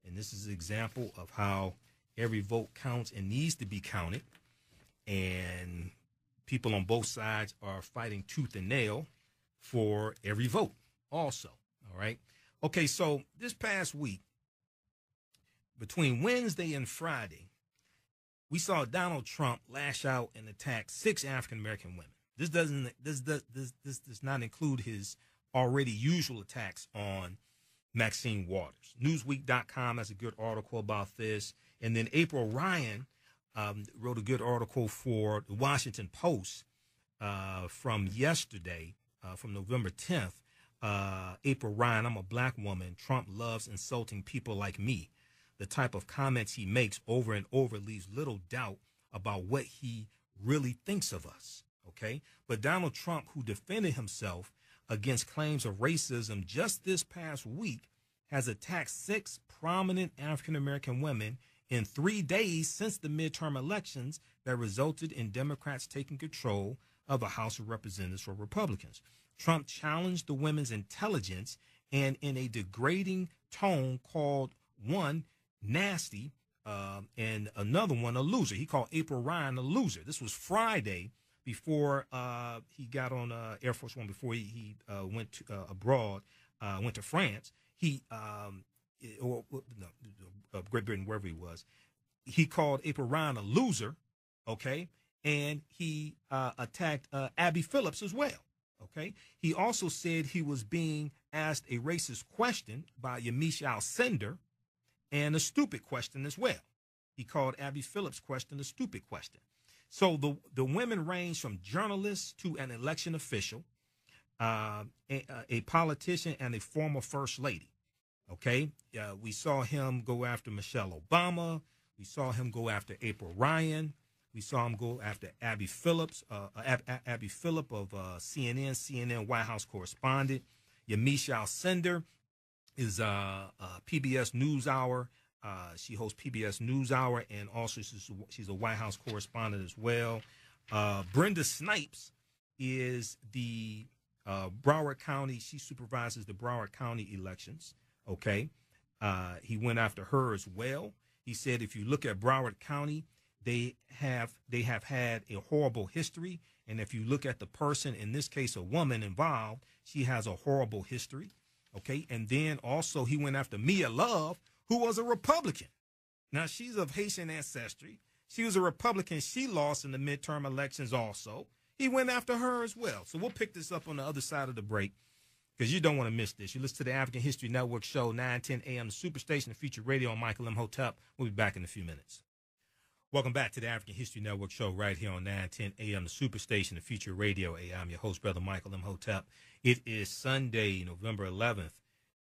And this is an example of how every vote counts and needs to be counted. And people on both sides are fighting tooth and nail for every vote also. All right. Okay, so this past week, between Wednesday and Friday, we saw Donald Trump lash out and attack 6 African-American women. This does not include his already usual attacks on Maxine Waters. Newsweek.com has a good article about this. And then April Ryan wrote a good article for the Washington Post from yesterday, from November 10th. April Ryan, I'm a black woman. Trump loves insulting people like me. The type of comments he makes over and over leaves little doubt about what he really thinks of us, okay? But Donald Trump, who defended himself against claims of racism just this past week, has attacked 6 prominent African-American women in 3 days since the midterm elections that resulted in Democrats taking control of the House of Representatives for Republicans. Trump challenged the women's intelligence and in a degrading tone called one nasty and another one a loser. He called April Ryan a loser. This was Friday before he got on Air Force One, before he went to, abroad, went to France. Great Britain, wherever he was. He called April Ryan a loser, okay, and he attacked Abby Phillips as well, okay. He also said he was being asked a racist question by Yamiche Alcindor, and a stupid question as well. He called Abby Phillips' question a stupid question. So the women range from journalists to an election official, a politician, and a former first lady. Okay, we saw him go after Michelle Obama. We saw him go after April Ryan. We saw him go after Abby Phillips, Abby Phillip of CNN White House correspondent. Yamiche Alcindor is PBS NewsHour. She hosts PBS NewsHour, and also she's a White House correspondent as well. Brenda Snipes is the Broward County. She supervises the Broward County elections. Okay, he went after her as well. He said, if you look at Broward County, they have had a horrible history, and if you look at the person, in this case a woman involved, she has a horrible history. Okay, and then also he went after Mia Love, who was a Republican. Now, she's of Haitian ancestry. She was a Republican. She lost in the midterm elections also. He went after her as well. So we'll pick this up on the other side of the break, because you don't want to miss this. You listen to the African History Network show, 9:10 a.m., the Superstation, the Future Radio on Michael Imhotep. We'll be back in a few minutes. Welcome back to the African History Network show right here on 9:10 a.m., the Superstation, the Future Radio. I'm your host, Brother Michael Imhotep. It is Sunday, November 11th,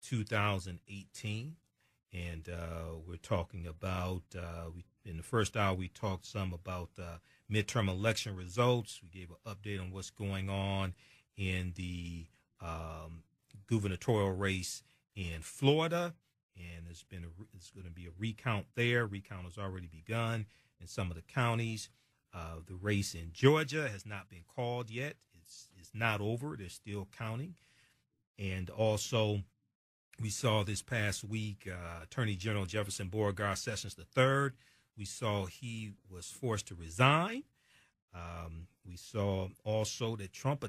2018, and we're talking about, in the first hour, we talked some about midterm election results. We gave an update on what's going on in the gubernatorial race in Florida, and it's going to be a recount there. Recount has already begun in some of the counties. The race in Georgia has not been called yet. It's not over. They're still counting. And also We saw this past week Attorney General Jefferson Beauregard Sessions III. We saw he was forced to resign. We saw also that Trump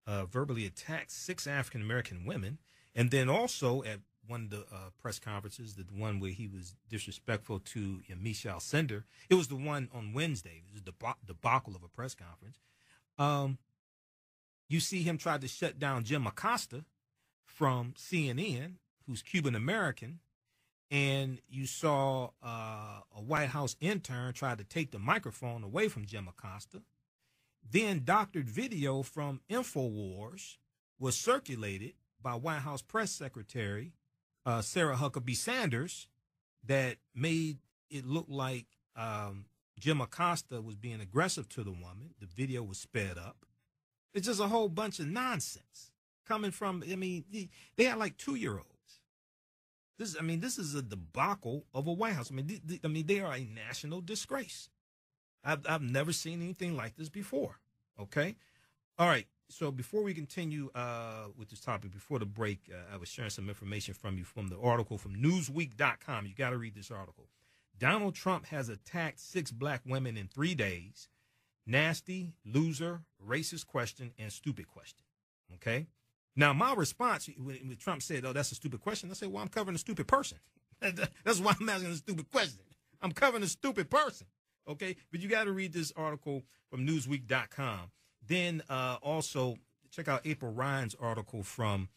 verbally attacked 6 African-American women. And then also at one of the press conferences, the one where he was disrespectful to Michelle Sender. It was the one on Wednesday. It was the debacle of a press conference. You see him try to shut down Jim Acosta from CNN, who's Cuban-American. And you saw a White House intern try to take the microphone away from Jim Acosta. Then doctored video from InfoWars was circulated by White House Press Secretary Sarah Huckabee Sanders that made it look like Jim Acosta was being aggressive to the woman. The video was sped up. It's just a whole bunch of nonsense coming from, they had like 2-year-olds. This is a debacle of a White House. They are a national disgrace. I've never seen anything like this before. Okay? All right. So before we continue with this topic, before the break, I was sharing some information from you from the article from Newsweek.com. You got to read this article. Donald Trump has attacked 6 black women in 3 days. Nasty, loser, racist question, and stupid question. Okay? Now, my response when Trump said, oh, that's a stupid question, I said, well, I'm covering a stupid person. That's why I'm asking a stupid question. I'm covering a stupid person. Okay? But you got to read this article from Newsweek.com. Then also check out April Ryan's article from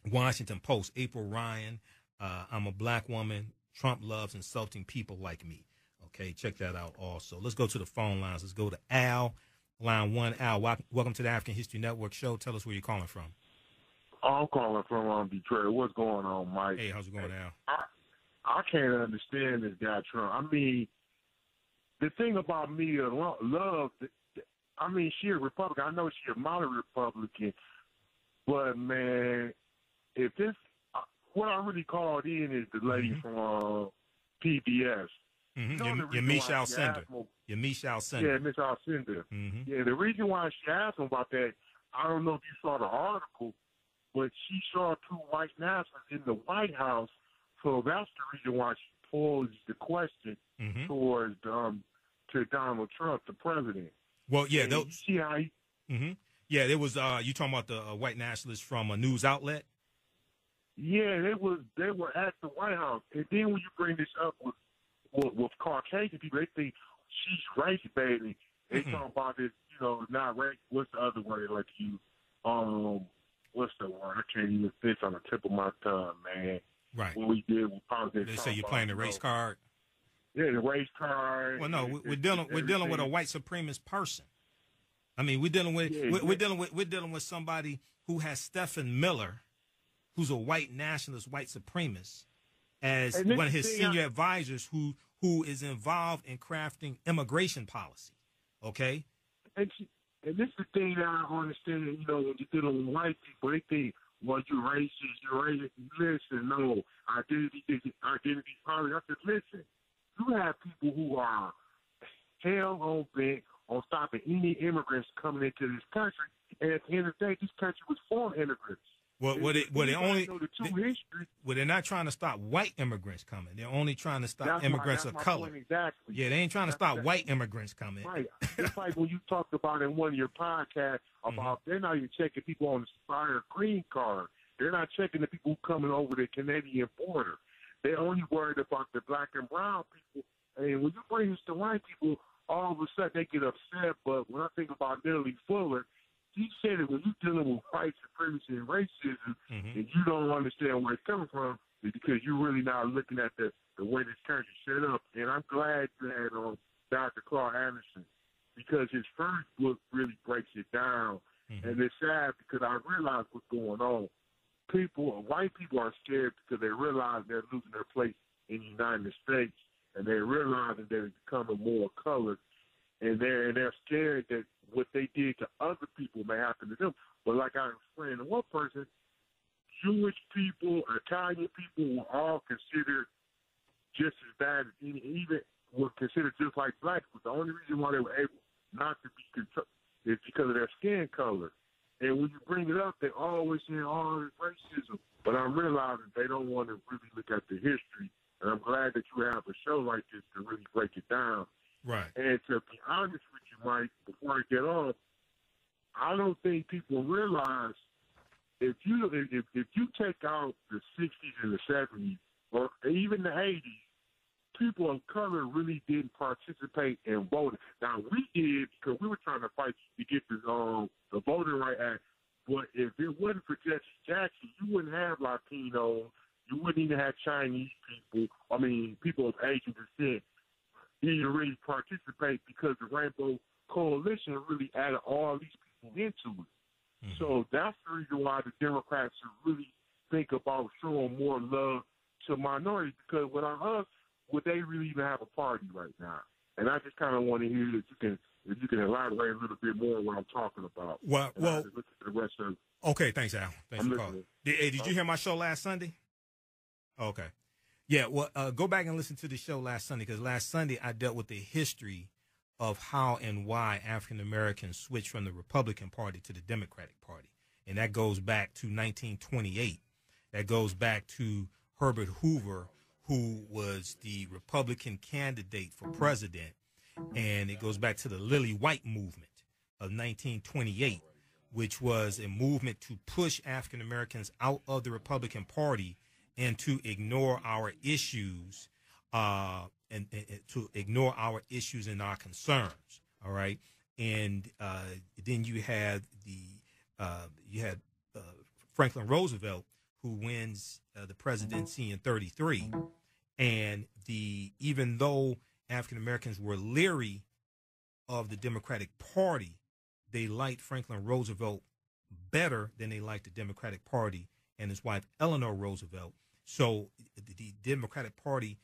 Washington Post. April Ryan, I'm a black woman. Trump loves insulting people like me. Okay, check that out also. Let's go to the phone lines. Let's go to Al, line 1. Al, welcome to the African History Network show. Tell us where you're calling from. I'm calling from Detroit. What's going on, Mike? Hey, how's it going, Al? I can't understand this guy, Trump. The thing about me, love, she a Republican. I know she a moderate Republican. But, man, if this, what I really called in is the lady from PBS. Mm-hmm. Your Michelle Sender. Yeah, Michelle Sender. Mm-hmm. Yeah, the reason why she asked him about that, I don't know if you saw the article, but she saw 2 white nationalists in the White House, so that's the reason why she posed the question towards to Donald Trump, the president. Well, yeah, you see how he. Mm-hmm. Yeah, there was. You talking about the white nationalists from a news outlet? Yeah, they were at the White House, and then when you bring this up with Caucasian people, they think she's race baiting. They talk about this, not race. What's the other word like you? What's the word? I can't even fit on the tip of my tongue, man. Right. When we did, we probably they say you're playing the race card. Yeah, the race card. Well, no, we're dealing with a white supremacist person. We're dealing with somebody who has Stephen Miller, who's a white nationalist, white supremacist, as one of his senior advisors who is involved in crafting immigration policy. Okay? And this is the thing that I don't understand, when you're dealing with white people, they think, well, you're racist. Listen, no, identity politics. I said, listen, you have people who are hell bent on stopping any immigrants coming into this country, and at the end of the day, this country was for immigrants. They're not trying to stop white immigrants coming. They're only trying to stop immigrants of color. Exactly. Yeah, they ain't trying to stop white immigrants coming. Right. It's like when you talked about in one of your podcasts about they're not even checking people on the Spire green card. They're not checking the people coming over the Canadian border. They're only worried about the black and brown people. And when you bring this to white people, all of a sudden they get upset. But when I think about Nellie Fuller, he said that when you're dealing with white supremacy and racism, and you don't understand where it's coming from, is because you're really not looking at the way this country's set up. And I'm glad that Dr. Clark Anderson, because his first book really breaks it down. And it's sad because I realize what's going on. White people are scared because they realize they're losing their place in the United States, and they realize that they're becoming more colored, and they're scared that what they did to other people may happen to them. But like I explained to one person, Jewish people, Italian people were all considered just as bad as even were considered just like blacks. But the only reason why they were able not to be controlled is because of their skin color. And when you bring it up, they always say, oh, it's racism. But I'm realizing they don't want to really look at the history, and I'm glad that you have a show like this to really break it down. Right. And to be honest with you, Mike, before I get off, I don't think people realize if you take out the 60s and the 70s, or even the 80s, people of color really didn't participate in voting. Now, we did because we were trying to fight to get the Voting Rights Act. But if it wasn't for Jesse Jackson, you wouldn't have Latinos. You wouldn't even have Chinese people. I mean, people of Asian descent. You didn't really participate because the Rainbow Coalition really added all these people into it. Mm-hmm. So that's the reason why the Democrats should really think about showing more love to minorities, because without us, would they really even have a party right now? And I just kind of want to hear if you can elaborate a little bit more on what I'm talking about. Well, look at the rest of okay, thanks, Al. Thanks for calling. Did you hear my show last Sunday? Okay. Yeah, well, go back and listen to the show last Sunday, because last Sunday I dealt with the history of how and why African Americans switched from the Republican Party to the Democratic Party. And that goes back to 1928. That goes back to Herbert Hoover, who was the Republican candidate for president. And it goes back to the Lily White movement of 1928, which was a movement to push African Americans out of the Republican Party and to ignore our issues, and to ignore our issues and our concerns. All right, and then you had Franklin Roosevelt, who wins the presidency in 1933, and even though African Americans were leery of the Democratic Party, they liked Franklin Roosevelt better than they liked the Democratic Party and his wife Eleanor Roosevelt. So the Democratic Party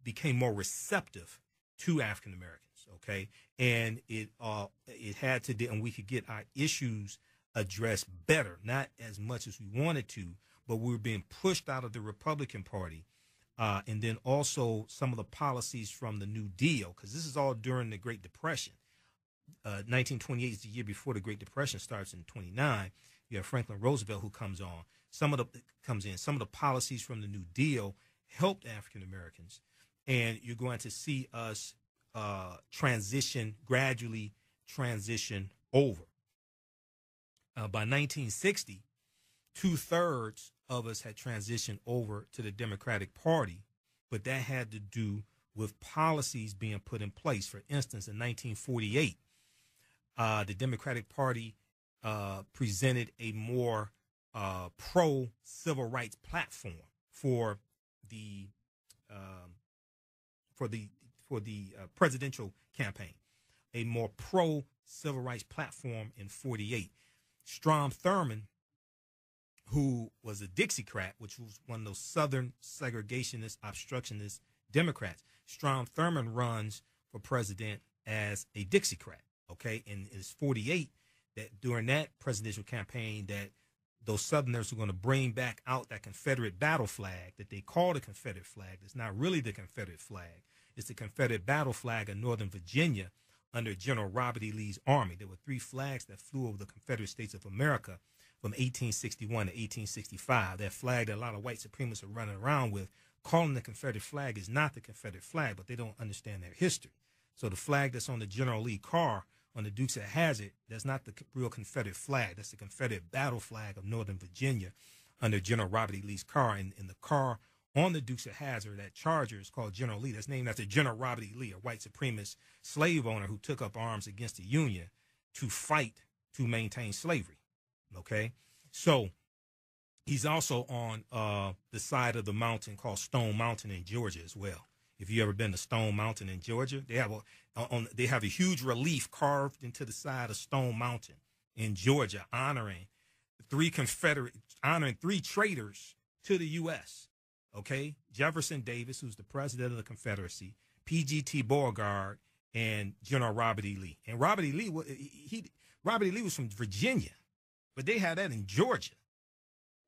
became more receptive to African Americans. Okay, and it had to do, and we could get our issues addressed better, not as much as we wanted to, but we were being pushed out of the Republican Party. And then also some of the policies from the New Deal, because this is all during the Great Depression. 1928 is the year before the Great Depression starts in 29. You have Franklin Roosevelt who comes on. Some of the policies from the New Deal helped African Americans, and you're going to see us gradually transition over. By 1960, 2/3 of us had transitioned over to the Democratic Party, but that had to do with policies being put in place. For instance, in 1948, the Democratic Party presented a more pro-civil rights platform for the presidential campaign, a more pro-civil rights platform in 48. Strom Thurmond, who was a Dixiecrat, which was one of those Southern segregationist, obstructionist Democrats. Strom Thurmond runs for president as a Dixiecrat, okay? And it's 48 that during that presidential campaign that those Southerners are going to bring back out that Confederate battle flag that they call the Confederate flag. It's not really the Confederate flag. It's the Confederate battle flag of Northern Virginia under General Robert E. Lee's army. There were 3 flags that flew over the Confederate States of America from 1861 to 1865. That flag that a lot of white supremacists are running around with, calling the Confederate flag, is not the Confederate flag, but they don't understand their history. So the flag that's on the General Lee car on the Dukes of Hazzard, that's not the real Confederate flag. That's the Confederate battle flag of Northern Virginia under General Robert E. Lee's car. And the car on the Dukes of Hazzard, that Charger, is called General Lee. That's named after General Robert E. Lee, a white supremacist slave owner who took up arms against the Union to fight to maintain slavery. Okay, so he's also on the side of the mountain called Stone Mountain in Georgia as well. If you ever been to Stone Mountain in Georgia, they have a huge relief carved into the side of Stone Mountain in Georgia, honoring 3 traitors to the U.S. Okay, Jefferson Davis, who's the president of the Confederacy, P.G.T. Beauregard, and General Robert E. Lee. And Robert E. Lee was from Virginia, but they had that in Georgia,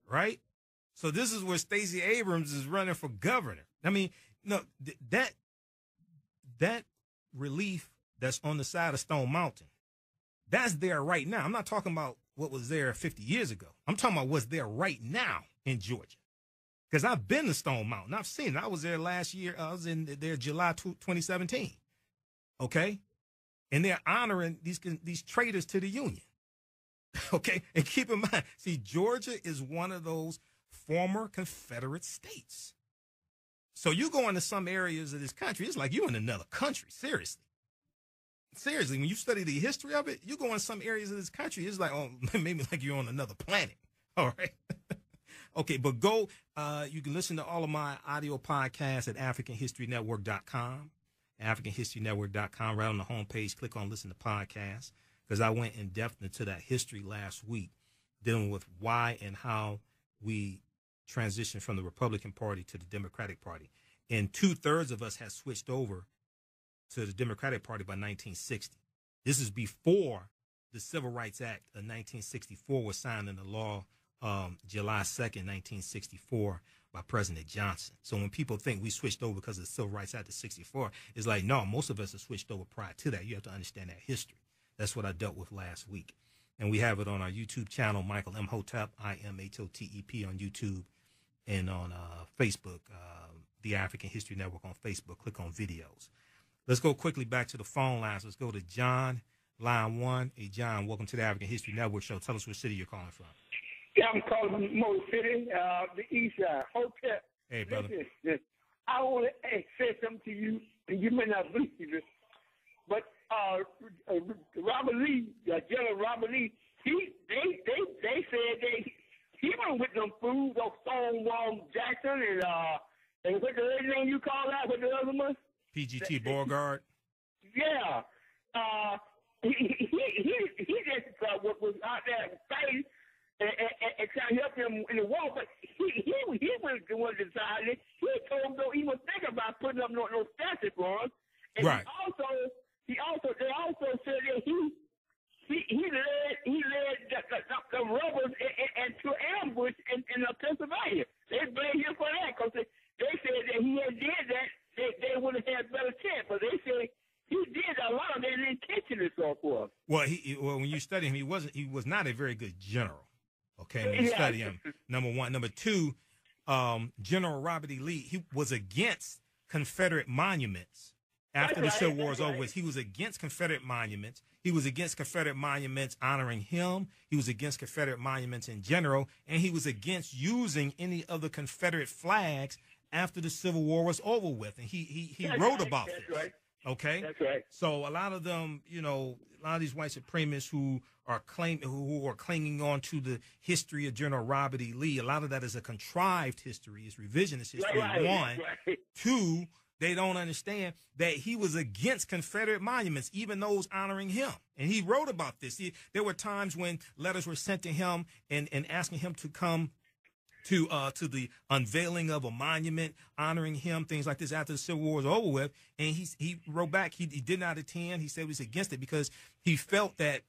right? So this is where Stacey Abrams is running for governor. I mean, no, that relief that's on the side of Stone Mountain, That's there right now. I'm not talking about what was there 50 years ago. I'm talking about what's there right now in Georgia. Because I've been to Stone Mountain. I've seen it. I was there last year. I was in there July 2017. Okay? And they're honoring these traitors to the Union. Okay? And keep in mind, see, Georgia is one of those former Confederate states. So you go into some areas of this country, it's like you're in another country, seriously. Seriously, when you study the history of it, you go in some areas of this country, it's like, oh, maybe like you're on another planet. All right? Okay, but go, you can listen to all of my audio podcasts at AfricanHistoryNetwork.com, AfricanHistoryNetwork.com. Right on the homepage, click on Listen to Podcasts, because I went in depth into that history last week, dealing with why and how we transitioned from the Republican Party to the Democratic Party. And 2/3 of us had switched over to the Democratic Party by 1960. This is before the Civil Rights Act of 1964 was signed into law July 2nd, 1964 by President Johnson. So when people think we switched over because of the Civil Rights Act of 64, it's like, no, most of us have switched over prior to that. You have to understand that history. That's what I dealt with last week. And we have it on our YouTube channel, Michael Imhotep, IMHOTEP on YouTube, and on Facebook, the African History Network on Facebook. Click on videos. Let's go quickly back to the phone lines. Let's go to John, line 1. Hey, John, welcome to the African History Network show. Tell us what city you're calling from. Yeah, I'm calling from Motor City, the East Side. Hotep. Hey, brother. Listen, I want to say something to you, and you may not believe it, but Robert Lee, General Robert Lee, they said he went with them fools of Stonewall Jackson and what's the other name you call that? What's the other one? PGT Beauregard. Yeah. He just was out there fighting and trying to help them in the war, but he was the one decided. He told them don't even think about putting up no statue for him. And right. They also said that he led the rebels into ambush in Pennsylvania. They blame him for that because they said that he had did that. They would have had a better chance, but they said he did a lot of that intentionally and so forth. Well, when you study him, he was not a very good general. Okay, when you study him, number one. Number two, General Robert E. Lee, he was against Confederate monuments after the Civil War was over with. He was against Confederate monuments. He was against Confederate monuments honoring him. He was against Confederate monuments in general, and he was against using any of the Confederate flags after the Civil War was over with. And he wrote about this. Right. Okay? That's right. So a lot of them, a lot of these white supremacists who are clinging on to the history of General Robert E. Lee, a lot of that is a contrived history, it's revisionist history, one. Right. Two, they don't understand that he was against Confederate monuments, even those honoring him. And he wrote about this. There were times when letters were sent to him and asking him to come to the unveiling of a monument honoring him, things like this after the Civil War was over with. And he wrote back, he did not attend. He said he was against it because he felt that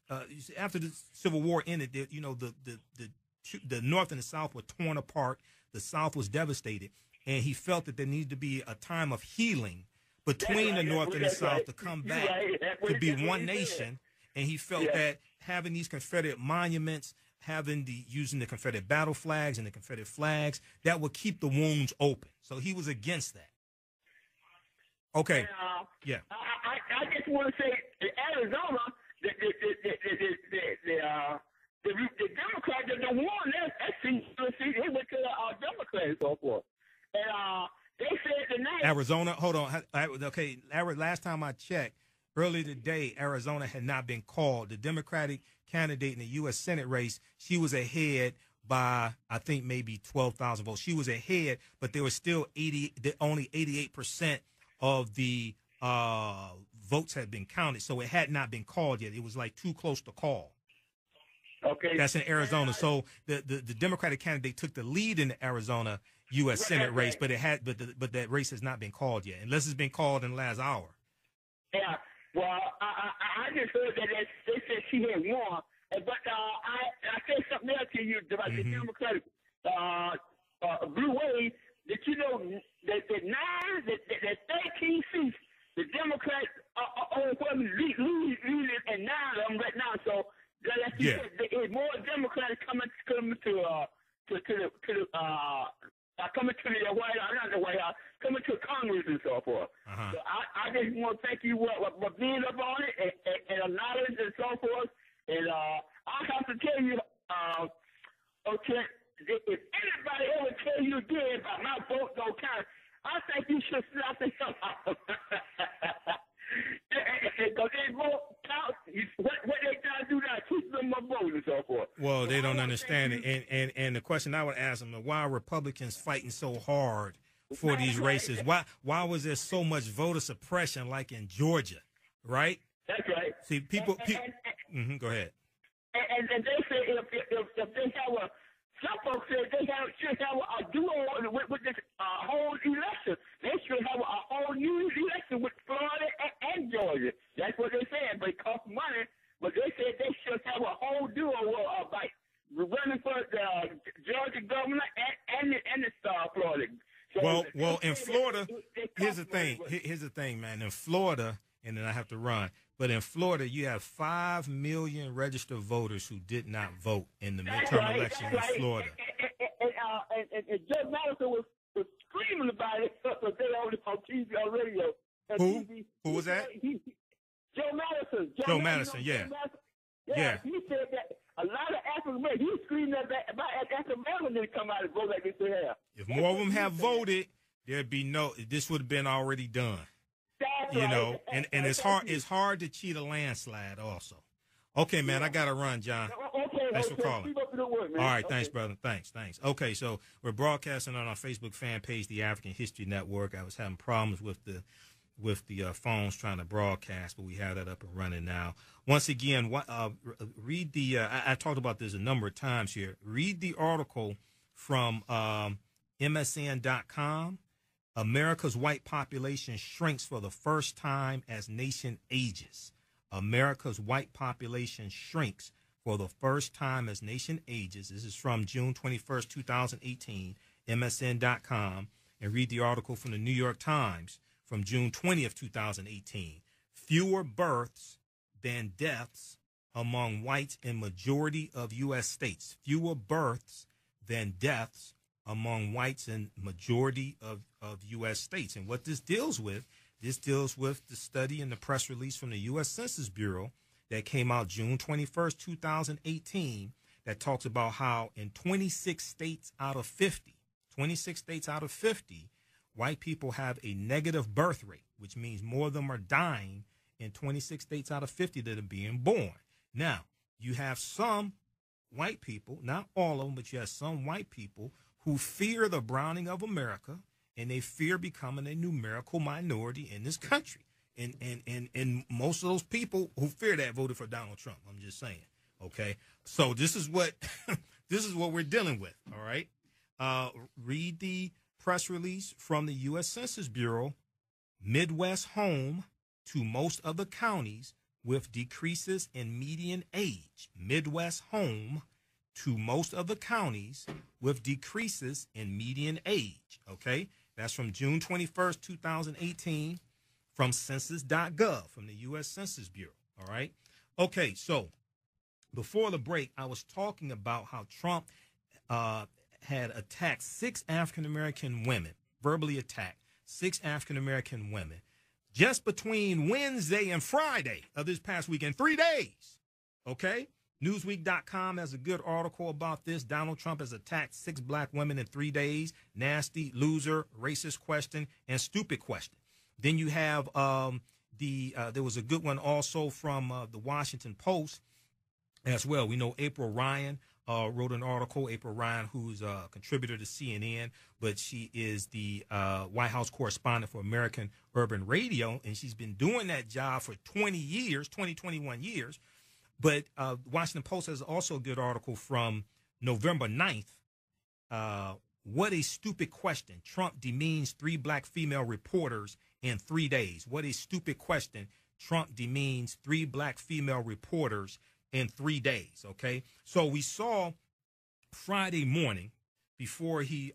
after the Civil War ended, the North and the South were torn apart. The South was devastated. And he felt that there needed to be a time of healing between the North and the South to come back to be one nation. And he felt that having these Confederate monuments, using the Confederate battle flags and the Confederate flags, that would keep the wounds open. So he was against that. Okay. And, I just want to say, in Arizona, the Democrats that don't want that seat, they went to the Democrats and so forth. And they said tonight. Arizona, hold on. Okay, last time I checked, earlier today, Arizona had not been called. The Democratic candidate in the U.S. Senate race, she was ahead by, I think, maybe 12,000 votes. She was ahead, but there was still only 88% of the votes had been counted, so it had not been called yet. It was like too close to call. Okay. That's in Arizona. So the Democratic candidate took the lead in the Arizona U.S. Senate race, but but that race has not been called yet, unless it's been called in the last hour. Yeah. Well, I just heard that they said she had won, but I said something else to you about the Democratic blue wave. That that 13 seats the Democrats are leading, and 9 of them right now. So He said there's more Democrats coming to the White House, not the White House, coming to Congress and so forth. So I just want to thank you for being up on it and acknowledge and so forth. And I have to tell you, okay, if anybody ever tell you again about my vote don't count, I think you should slap the hell out of them. Because they vote count. What they try to do now, keep them a vote and so forth. Well, they don't understand it. And the question I would ask them is, why are Republicans fighting so hard for these races? Why was there so much voter suppression like in Georgia, right? That's right. See, people go ahead. And they say if they have some folks say they should have a duo with this whole election. They should have a whole new election with Florida and Georgia. That's what they're saying, but it costs money. But they said they should have a whole duo by running for the Georgia governor and the Florida. So well, in Florida, here's the thing. Here's the thing, man. In Florida, and then I have to run. But in Florida, you have 5 million registered voters who did not vote in the midterm election in Florida. And Joe Madison was screaming about it the day on TV on radio. Who? Who was that? Joe Madison. Joe Madison, yeah. Yeah. He said that a lot of African Americans, he screamed about African Americans didn't come out and vote like they should have. If more of them have voted, there'd be this would have been already done. You know, and it's hard to cheat a landslide also. Okay, man, I got to run, John. Thanks for calling. All right, thanks, brother. Thanks. Okay, so we're broadcasting on our Facebook fan page, the African History Network. I was having problems with the phones trying to broadcast, but we have that up and running now. Once again, read the I talked about this a number of times here. Read the article from MSN.com. America's white population shrinks for the first time as nation ages. America's white population shrinks for the first time as nation ages. This is from June 21st, 2018, MSN.com. And read the article from the New York Times from June 20th, 2018. Fewer births than deaths among whites in majority of U.S. states. Fewer births than deaths among whites in majority of U.S. states. And what this deals with the study and the press release from the U.S. Census Bureau that came out June 21st, 2018, that talks about how in 26 states out of 50, white people have a negative birth rate, which means more of them are dying in 26 states out of 50 that are being born. Now, you have some white people, not all of them, but you have some white people who fear the browning of America, and they fear becoming a numerical minority in this country. And most of those people who fear that voted for Donald Trump. I'm just saying. Okay. So this is what we're dealing with. All right. Read the press release from the U.S. Census Bureau. Midwest home to most of the counties with decreases in median age. Midwest home to most of the counties with decreases in median age. Okay, that's from June 21st, 2018, from census.gov, from the U.S. Census Bureau. All right. Okay, so before the break, I was talking about how Trump had attacked 6 African-American women, verbally attacked 6 African-American women, just between Wednesday and Friday of this past weekend, 3 days. Okay. Newsweek.com has a good article about this. Donald Trump has attacked 6 black women in 3 days. Nasty, loser, racist question, and stupid question. Then you have there was a good one also from the Washington Post as well. We know April Ryan wrote an article. April Ryan, who's a contributor to CNN, but she is the White House correspondent for American Urban Radio, and she's been doing that job for 21 years. But Washington Post has also a good article from November 9th. What a stupid question. Trump demeans 3 black female reporters in 3 days. What a stupid question. Trump demeans 3 black female reporters in 3 days. Okay. So we saw Friday morning before he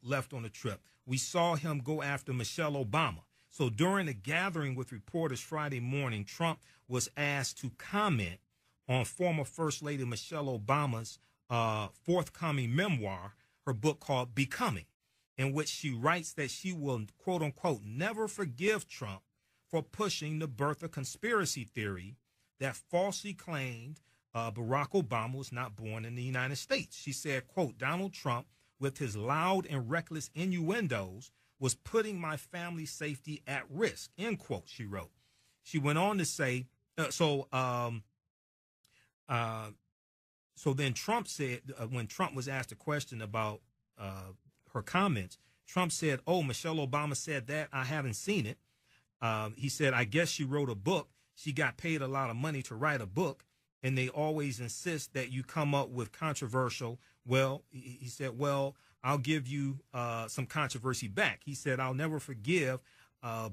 left on the trip, we saw him go after Michelle Obama. So during a gathering with reporters Friday morning, Trump was asked to comment on former First Lady Michelle Obama's forthcoming memoir, her book called Becoming, in which she writes that she will, quote unquote, never forgive Trump for pushing the birther conspiracy theory that falsely claimed Barack Obama was not born in the United States. She said, quote, Donald Trump, with his loud and reckless innuendos, was putting my family's safety at risk, end quote, she wrote. She went on to say, so then Trump said, when Trump was asked a question about her comments, Trump said, oh, Michelle Obama said that. I haven't seen it. He said, I guess she wrote a book. She got paid a lot of money to write a book, and they always insist that you come up with controversial. Well, he said, well, I'll give you some controversy back. He said, I'll never forgive I'll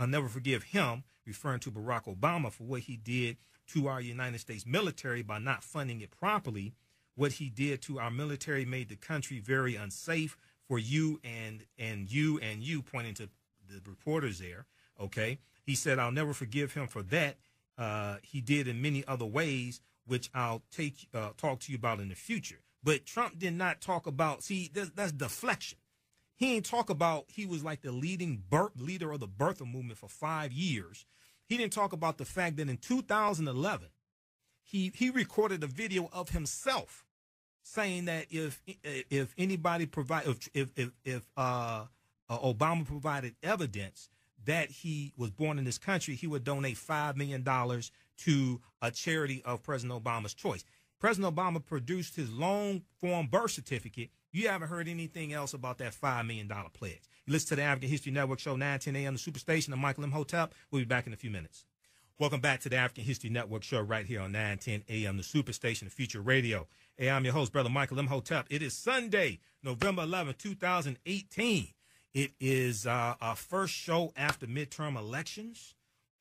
never forgive him, referring to Barack Obama, for what he did to our United States military by not funding it properly. What he did to our military made the country very unsafe for you and you, pointing to the reporters there. Okay. He said, I'll never forgive him for that. He did in many other ways, which I'll talk to you about in the future. But Trump did not talk about, see, that's deflection. He didn't talk about he was like the leader of the birther movement for 5 years. He didn't talk about the fact that in 2011, he recorded a video of himself saying that if anybody if Obama provided evidence that he was born in this country, he would donate $5 million to a charity of President Obama's choice. President Obama produced his long-form birth certificate. You haven't heard anything else about that $5 million pledge. You listen to the African History Network show, 9:10 a.m. the Superstation. I'm Michael Imhotep. We'll be back in a few minutes. Welcome back to the African History Network show right here on 9:10 a.m. the Superstation, Future Radio. Hey, I'm your host, Brother Michael Imhotep. It is Sunday, November 11, 2018. It is our first show after midterm elections.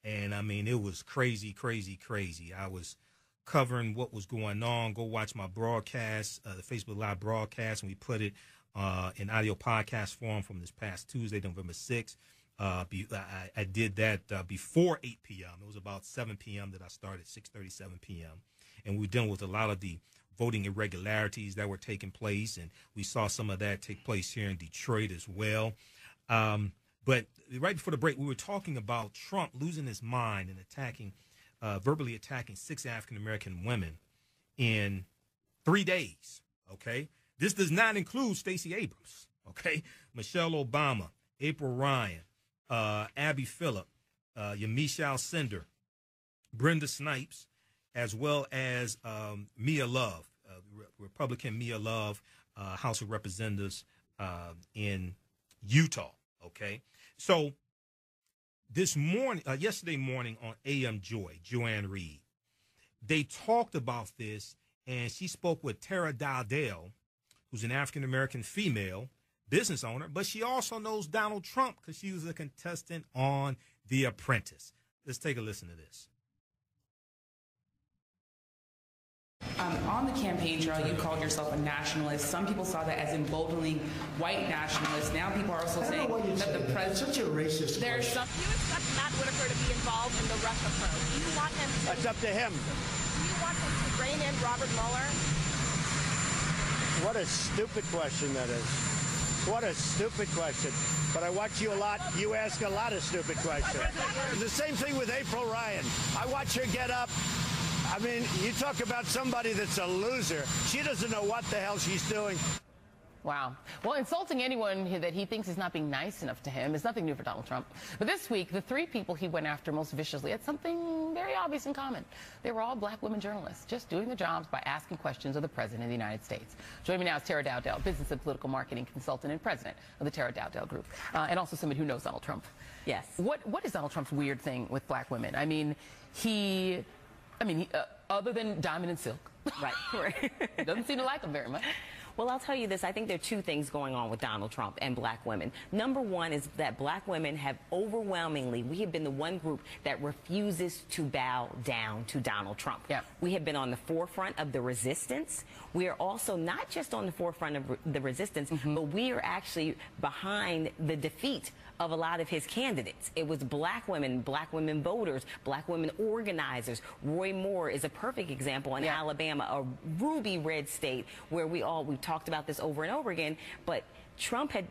And, I mean, it was crazy, crazy, crazy. I was covering what was going on. Go watch my broadcast, the Facebook Live broadcast, and we put it in audio podcast form from this past Tuesday, November 6th. I did that before 8 p.m. It was about 7 p.m. that I started, 6:37 p.m. And we were dealing with a lot of the voting irregularities that were taking place, and we saw some of that take place here in Detroit as well. But right before the break, we were talking about Trump losing his mind and verbally attacking 6 African-American women in 3 days, okay? This does not include Stacey Abrams, okay? Michelle Obama, April Ryan, Abby Phillip, Yamiche Alcindor, Brenda Snipes, as well as Mia Love, Republican Mia Love, House of Representatives in Utah, okay? So this morning, yesterday morning on AM Joy, Joanne Reed, they talked about this, and she spoke with Tara Dowdell, who's an African-American female business owner, but she also knows Donald Trump because she was a contestant on The Apprentice. Let's take a listen to this. On the campaign trail, you called yourself a nationalist. Some people saw that as emboldening white nationalists. Now people are also saying that the president... Such a racist There's some... Do you expect Matt Whitaker to be involved in the Russia probe? Do you want him to... That's up to him. Do you want him to rein in Robert Mueller? What a stupid question that is. What a stupid question. But I watch you a lot. You ask a lot of stupid questions. It's the same thing with April Ryan. I watch her get up. I mean, you talk about somebody that's a loser. She doesn't know what the hell she's doing. Wow. Well, insulting anyone that he thinks is not being nice enough to him is nothing new for Donald Trump. But this week, the 3 people he went after most viciously had something very obvious in common. They were all black women journalists, just doing their jobs by asking questions of the President of the United States. Joining me now is Tara Dowdell, business and political marketing consultant and president of the Tara Dowdell Group, and also somebody who knows Donald Trump. Yes. What is Donald Trump's weird thing with black women? I mean, other than Diamond and Silk. Right. He doesn't seem to like them very much. Well, I'll tell you this. I think there are two things going on with Donald Trump and black women. Number one is that black women have overwhelmingly, we have been the one group that refuses to bow down to Donald Trump. Yeah. We have been on the forefront of the resistance. We are also not just on the forefront of the resistance, but we are actually behind the defeat of a lot of his candidates. It was black women voters, black women organizers. Roy Moore is a perfect example in Alabama, a ruby red state where we talked about this over and over again, but Trump had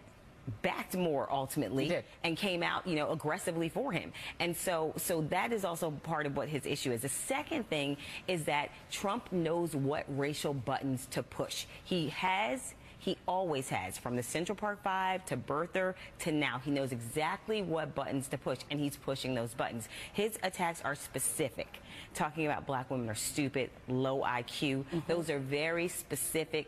backed Moore ultimately and came out, aggressively for him. And so that is also part of what his issue is. The second thing is that Trump knows what racial buttons to push. He always has, from the Central Park Five to birther to now. He knows exactly what buttons to push, and he's pushing those buttons. His attacks are specific. Talking about black women are stupid, low IQ. Those are very specific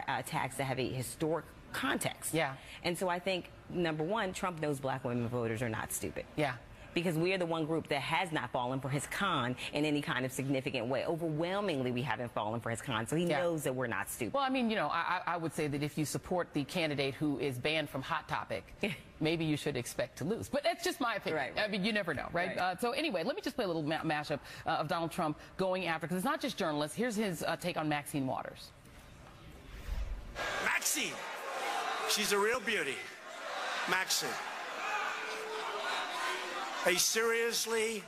attacks that have a historic context. Yeah. And so I think, number one, Trump knows black women voters are not stupid. Yeah. Because we are the one group that has not fallen for his con in any kind of significant way. Overwhelmingly, we haven't fallen for his con, so he knows that we're not stupid. Well, I mean, I would say that if you support the candidate who is banned from Hot Topic, maybe you should expect to lose. But that's just my opinion. Right. I mean, you never know, right? So anyway, let me just play a little mashup of Donald Trump going after, because it's not just journalists. Here's his take on Maxine Waters. Maxine, she's a real beauty. Maxine. A seriously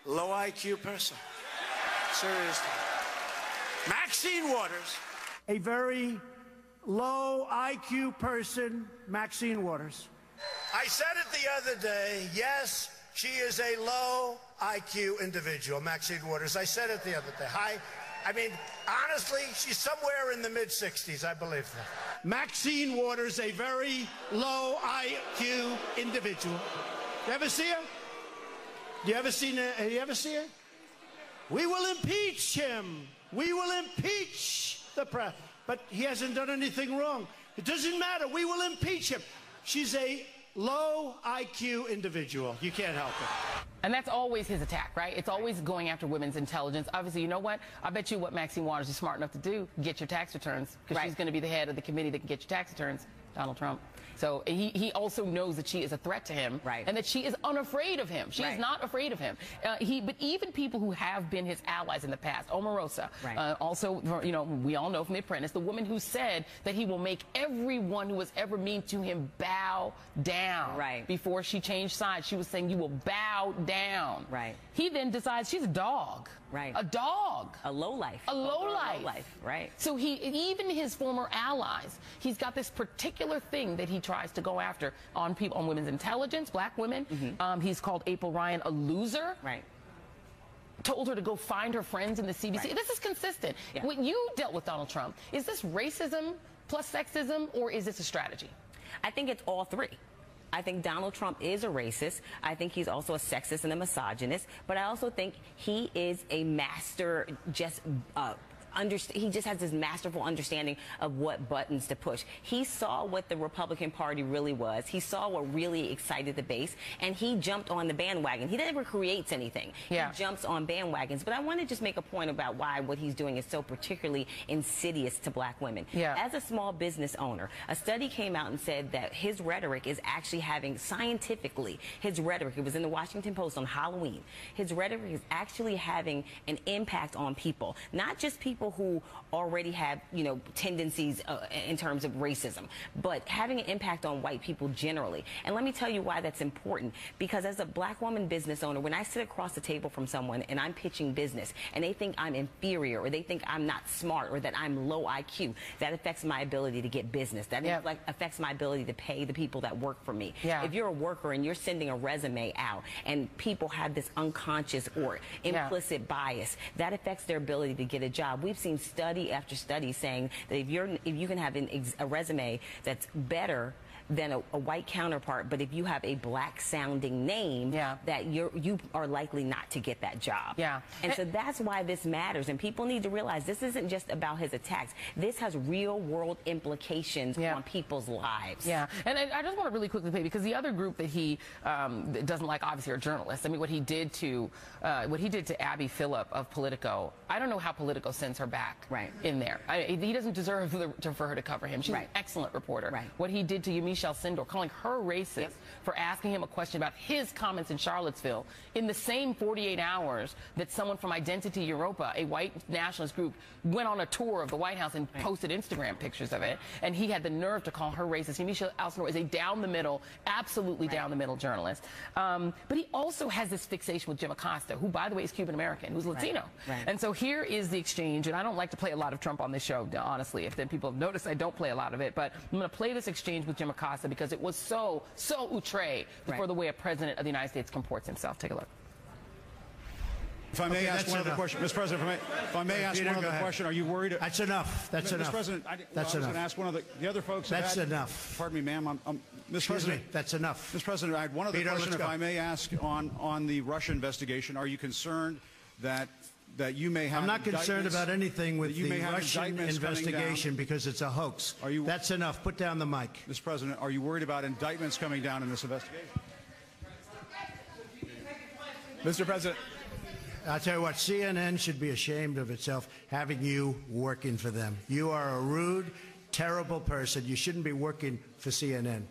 low IQ person. Seriously. Maxine Waters. A very low IQ person, Maxine Waters. I said it the other day. Yes, she is a low IQ individual, Maxine Waters. I said it the other day. I mean, honestly, she's somewhere in the mid-60s, I believe that. Maxine Waters, a very low IQ individual. You ever see her? You ever see her? We will impeach him. We will impeach the president. But he hasn't done anything wrong. It doesn't matter. We will impeach him. She's a low IQ individual. You can't help it. And that's always his attack, right? It's always going after women's intelligence. Obviously, you know what? I bet you what Maxine Waters is smart enough to do, get your tax returns, because she's going to be the head of the committee that can get your tax returns, Donald Trump. So he also knows that she is a threat to him, and that she is unafraid of him. She is not afraid of him. But even people who have been his allies in the past, Omarosa, also, we all know from The Apprentice, the woman who said that he will make everyone who was ever mean to him bow down. Before she changed sides, she was saying, you will bow down. He then decides she's a dog. A dog. A lowlife. A lowlife. Right. So even his former allies, he's got this particular thing that he tries to go after on people, on women's intelligence, black women. He's called April Ryan a loser. Told her to go find her friends in the CDC. This is consistent. When you dealt with Donald Trump, is this racism plus sexism, or is this a strategy? I think it's all three. I think Donald Trump is a racist. I think he's also a sexist and a misogynist. But I also think he is a master he just has this masterful understanding of what buttons to push. He saw what the Republican Party really was. He saw what really excited the base, and he jumped on the bandwagon. He never creates anything. He jumps on bandwagons. But I want to just make a point about why what he's doing is so particularly insidious to black women. As a small business owner, a study came out and said that his rhetoric is actually having, scientifically, his rhetoric, it was in the Washington Post on Halloween, his rhetoric is actually having an impact on people, not just people who already have, tendencies in terms of racism, but having an impact on white people generally. And let me tell you why that's important. Because as a black woman business owner, when I sit across the table from someone and I'm pitching business and they think I'm inferior, or they think I'm not smart, or that I'm low IQ, that affects my ability to get business. That affects my ability to pay the people that work for me. If you're a worker and you're sending a resume out and people have this unconscious or implicit bias, that affects their ability to get a job. We've seen study after study saying that if you can have a resume that's better than a white counterpart, but if you have a black sounding name, that you are likely not to get that job. Yeah. And so that's why this matters. And people need to realize this isn't just about his attacks. This has real world implications on people's lives. Yeah. And I just want to really quickly play, because the other group that he doesn't like, obviously, are journalists. I mean, what he did to Abby Phillip of Politico, I don't know how Politico sends her back in there. He doesn't deserve for her to cover him. She's an excellent reporter. What he did to Michelle Sindor, calling her racist for asking him a question about his comments in Charlottesville in the same 48 hours that someone from Identity Europa, a white nationalist group, went on a tour of the White House and posted Instagram pictures of it, and he had the nerve to call her racist. Michelle Sindor is a down-the-middle, absolutely down-the-middle journalist. But he also has this fixation with Jim Acosta, who, by the way, is Cuban-American, who's Latino. And so here is the exchange, and I don't like to play a lot of Trump on this show, honestly. If then people have noticed, I don't play a lot of it, but I'm going to play this exchange with Jim Acosta because it was so outre for the way a president of the United States comports himself. Take a look. If I may ask one other question, Mr. President, if I may ask one other question, are you worried? That's enough. That's enough. Mr. President, I was going to ask one of the other folks. That's enough. Pardon me, ma'am. Excuse me. That's enough. Mr. President, I had one other question, if I may ask, on the Russia investigation. Are you concerned that you may have? I'm not concerned about anything with the Russian investigation because it's a hoax. That's enough. Put down the mic. Mr. President, are you worried about indictments coming down in this investigation? Mr. President. I'll tell you what, CNN should be ashamed of itself having you working for them. You are a rude, terrible person. You shouldn't be working for CNN.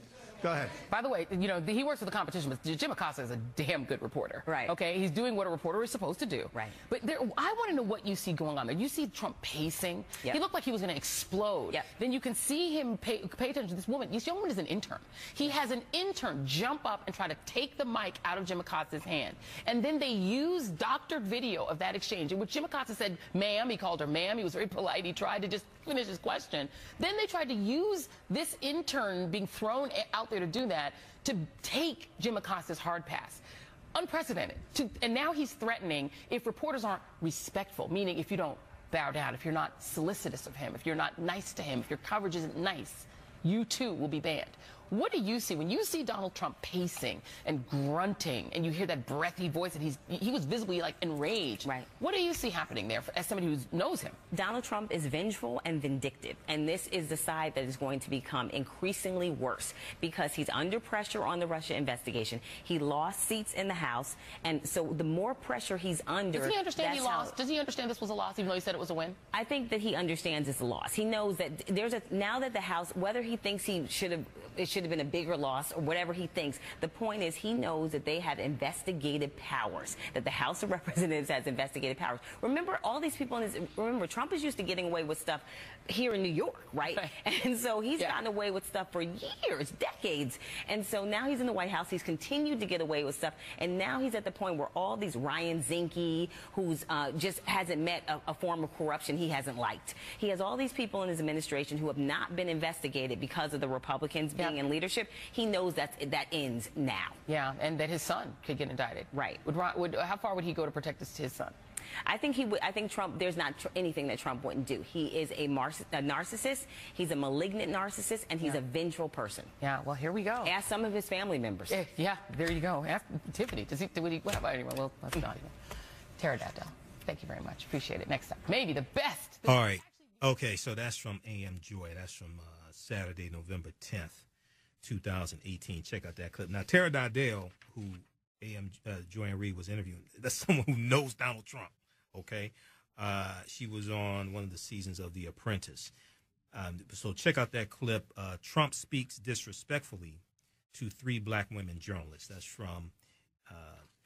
Go ahead. By the way, you know, he works for the competition, but Jim Acosta is a damn good reporter. Right. Okay? He's doing what a reporter is supposed to do. Right. But I want to know what you see going on there. You see Trump pacing. Yep. He looked like he was going to explode. Yep. Then you can see him pay attention to this woman. This young woman is an intern. He has an intern jump up and try to take the mic out of Jim Acosta's hand. And then they use doctored video of that exchange in which Jim Acosta said, ma'am. He called her ma'am. He was very polite. He tried to just finish his question. Then they tried to use this intern being thrown out there to do that to take Jim Acosta's hard pass. Unprecedented. And now he's threatening if reporters aren't respectful, meaning if you don't bow down, if you're not solicitous of him, if you're not nice to him, if your coverage isn't nice, you too will be banned. What do you see when you see Donald Trump pacing and grunting and you hear that breathy voice and he was visibly like enraged? Right. What do you see happening there as somebody who knows him? Donald Trump is vengeful and vindictive, and this is the side that is going to become increasingly worse because he's under pressure on the Russia investigation. He lost seats in the House, and so the more pressure he's under... Does he understand he lost? Does he understand this was a loss even though he said it was a win? I think that he understands it's a loss. He knows that now that the House, whether he thinks it should have been a bigger loss or whatever he thinks. The point is he knows that they have investigative powers, that the House of Representatives has investigative powers. Remember, all these people remember, Trump is used to getting away with stuff here in New York, right? And so he's gotten away with stuff for years, decades. And so now he's in the White House. He's continued to get away with stuff. And now he's at the point where all these Ryan Zinke, who's just hasn't met a form of corruption he hasn't liked. He has all these people in his administration who have not been investigated because of the Republicans being in leadership. He knows that ends now. Yeah, and that his son could get indicted. Right. How far would he go to protect his son? I think he would. I think Trump. There's not anything that Trump wouldn't do. He is a narcissist. He's a malignant narcissist, and he's a vengeful person. Yeah. Well, here we go. Ask some of his family members. Yeah. There you go. Ask Tiffany. Well, anyway, well, let's not even. Pterodactyl. Thank you very much. Appreciate it. Next time, maybe the best. All right. Okay. So that's from AM Joy. That's from Saturday, November 10th. 2018. Check out that clip. Now, Tara Dardell, who AM Joanne Reed was interviewing, that's someone who knows Donald Trump, okay? She was on one of the seasons of The Apprentice. So check out that clip. Trump speaks disrespectfully to 3 black women journalists. That's from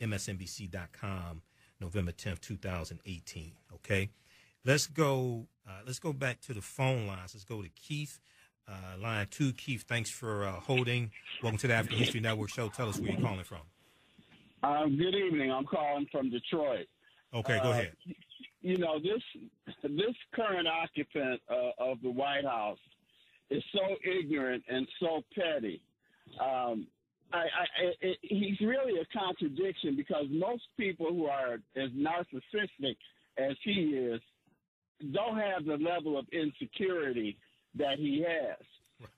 MSNBC.com, November 10th, 2018, okay? Let's go back to the phone lines. Let's go to Keith. Line 2, Keith, thanks for holding. Welcome to the African History Network show. Tell us where you're calling from. Good evening. I'm calling from Detroit. Okay, go ahead. You know, this current occupant of the White House is so ignorant and so petty. He's really a contradiction because most people who are as narcissistic as he is don't have the level of insecurity that he has.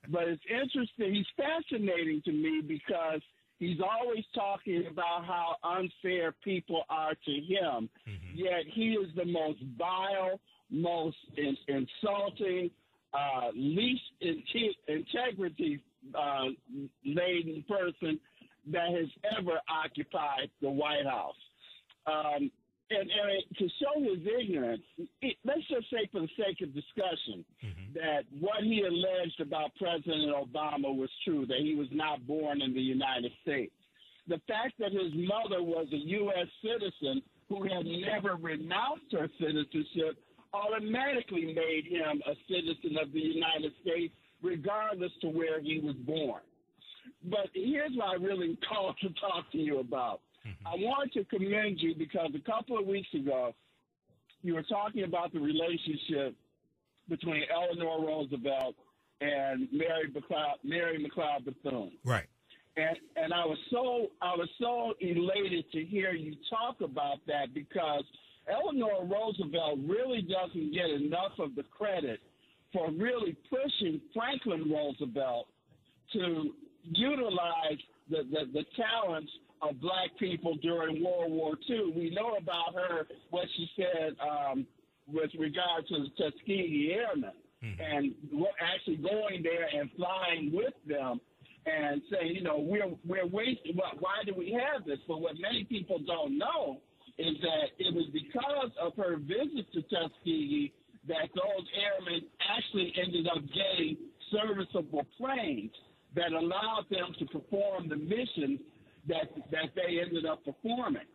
But it's interesting. He's fascinating to me because he's always talking about how unfair people are to him, yet he is the most vile, most insulting, least integrity-laden person that has ever occupied the White House. And to show his ignorance, let's just say for the sake of discussion that what he alleged about President Obama was true, that he was not born in the United States. The fact that his mother was a U.S. citizen who had never renounced her citizenship automatically made him a citizen of the United States, regardless to where he was born. But here's what I really called to talk to you about. I want to commend you because a couple of weeks ago, you were talking about the relationship between Eleanor Roosevelt and Mary McLeod Bethune. Right. And I was so elated to hear you talk about that because Eleanor Roosevelt really doesn't get enough of the credit for really pushing Franklin Roosevelt to utilize the talents of black people during World War II. We know about her, what she said with regard to the Tuskegee Airmen, and actually going there and flying with them and saying, you know, we're wasting. Why do we have this? But what many people don't know is that it was because of her visit to Tuskegee that those airmen actually ended up getting serviceable planes that allowed them to perform the mission that they ended up performing.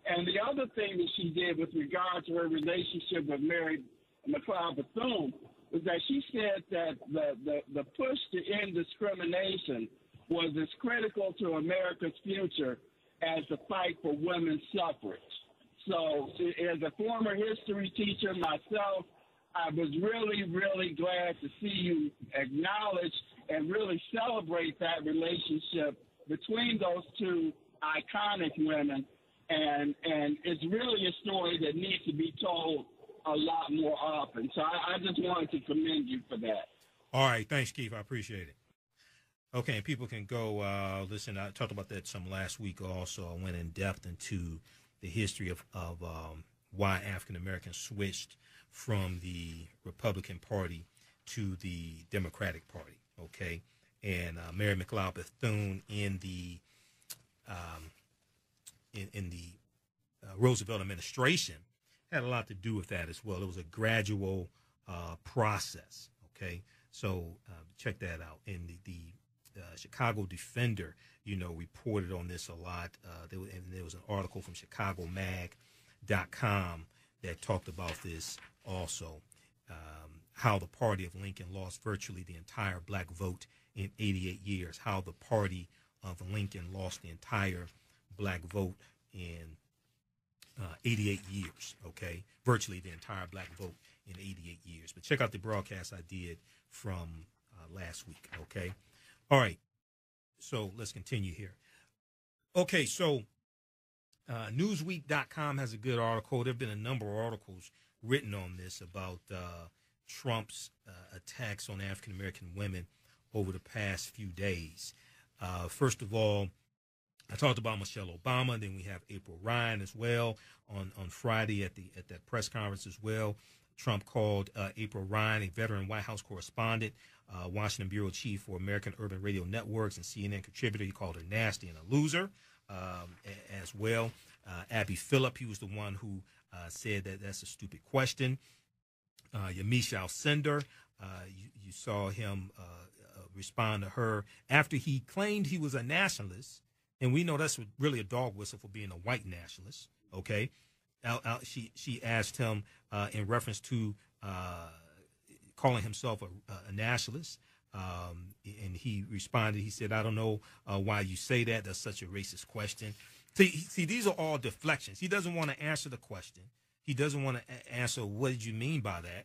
And the other thing that she did with regard to her relationship with Mary McLeod Bethune was that she said that the push to end discrimination was as critical to America's future as the fight for women's suffrage. So as a former history teacher myself, I was really, really glad to see you acknowledge and really celebrate that relationship between those two iconic women. And it's really a story that needs to be told a lot more often. So I just wanted to commend you for that. All right. Thanks, Keith. I appreciate it. Okay, and people can go listen. I talked about that some last week also. I went in depth into the history of why African Americans switched from the Republican Party to the Democratic Party. Okay, and Mary McLeod Bethune in the Roosevelt administration had a lot to do with that as well. It was a gradual process. Okay, so check that out. And the Chicago Defender, reported on this a lot. There was an article from ChicagoMag.com that talked about this also, how the party of Lincoln lost virtually the entire black vote in 88 years, how the party of Lincoln lost the entire black vote in 88 years, okay? Virtually the entire black vote in 88 years. But check out the broadcast I did from last week, okay? All right, so let's continue here. Okay, so Newsweek.com has a good article. There have been a number of articles written on this about Trump's attacks on African-American women over the past few days. First of all, I talked about Michelle Obama. Then we have April Ryan as well on Friday at that press conference as well. Trump called April Ryan, a veteran White House correspondent, Washington bureau chief for American Urban Radio Networks and CNN contributor. He called her nasty and a loser as well. Abby Phillip, he was the one who said that that's a stupid question. Yamiche Alcindor, you saw him respond to her after he claimed he was a nationalist. And we know that's really a dog whistle for being a white nationalist, okay? She asked him in reference to calling himself a nationalist, and he responded. He said, I don't know why you say that. That's such a racist question. See, these are all deflections. He doesn't want to answer the question. He doesn't want to answer, what did you mean by that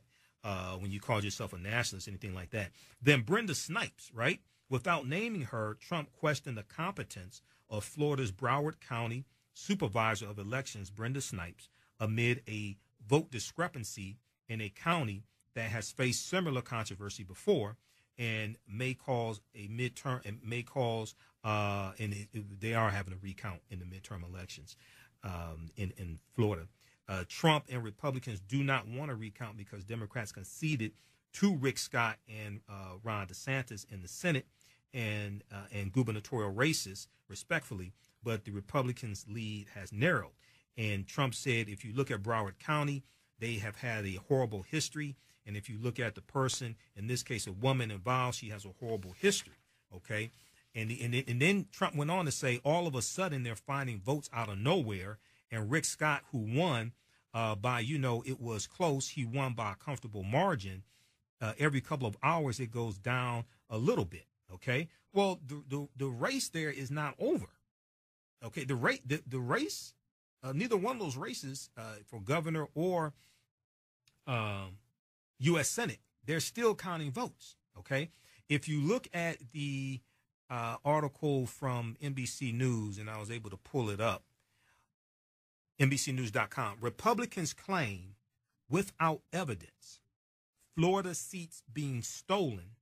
when you called yourself a nationalist, anything like that. Then Brenda Snipes, right? Without naming her, Trump questioned the competence of Florida's Broward County Supervisor of Elections, Brenda Snipes, amid a vote discrepancy in a county that has faced similar controversy before. and may cause a midterm, and may cause, they are having a recount in the midterm elections in Florida. Trump and Republicans do not want to recount because Democrats conceded to Rick Scott and Ron DeSantis in the Senate and gubernatorial races, respectfully, but the Republicans' lead has narrowed. And Trump said, if you look at Broward County, they have had a horrible history. And if you look at the person, in this case, a woman involved, she has a horrible history. Okay. And then Trump went on to say, all of a sudden, they're finding votes out of nowhere. And Rick Scott, who won by, it was close. He won by a comfortable margin. Every couple of hours, it goes down a little bit. Okay. Well, the race there is not over. Okay. The race, neither one of those races for governor or U.S. Senate, they're still counting votes. Okay. If you look at the article from NBC News, and I was able to pull it up, NBCnews.com, Republicans claim without evidence Florida seats being stolen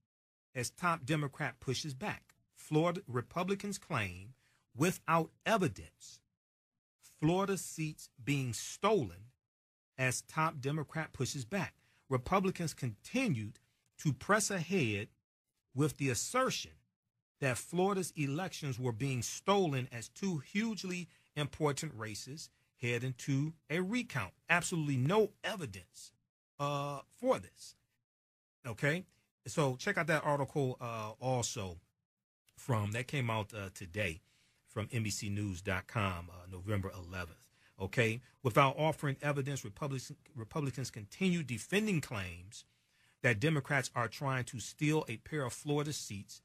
as top Democrat pushes back. Florida Republicans claim without evidence Florida seats being stolen as top Democrat pushes back. Republicans continued to press ahead with the assertion that Florida's elections were being stolen as two hugely important races head into a recount. Absolutely no evidence for this. Okay, so check out that article also that came out today from NBCnews.com, November 11th. Okay, without offering evidence, Republicans continue defending claims that Democrats are trying to steal a pair of Florida seats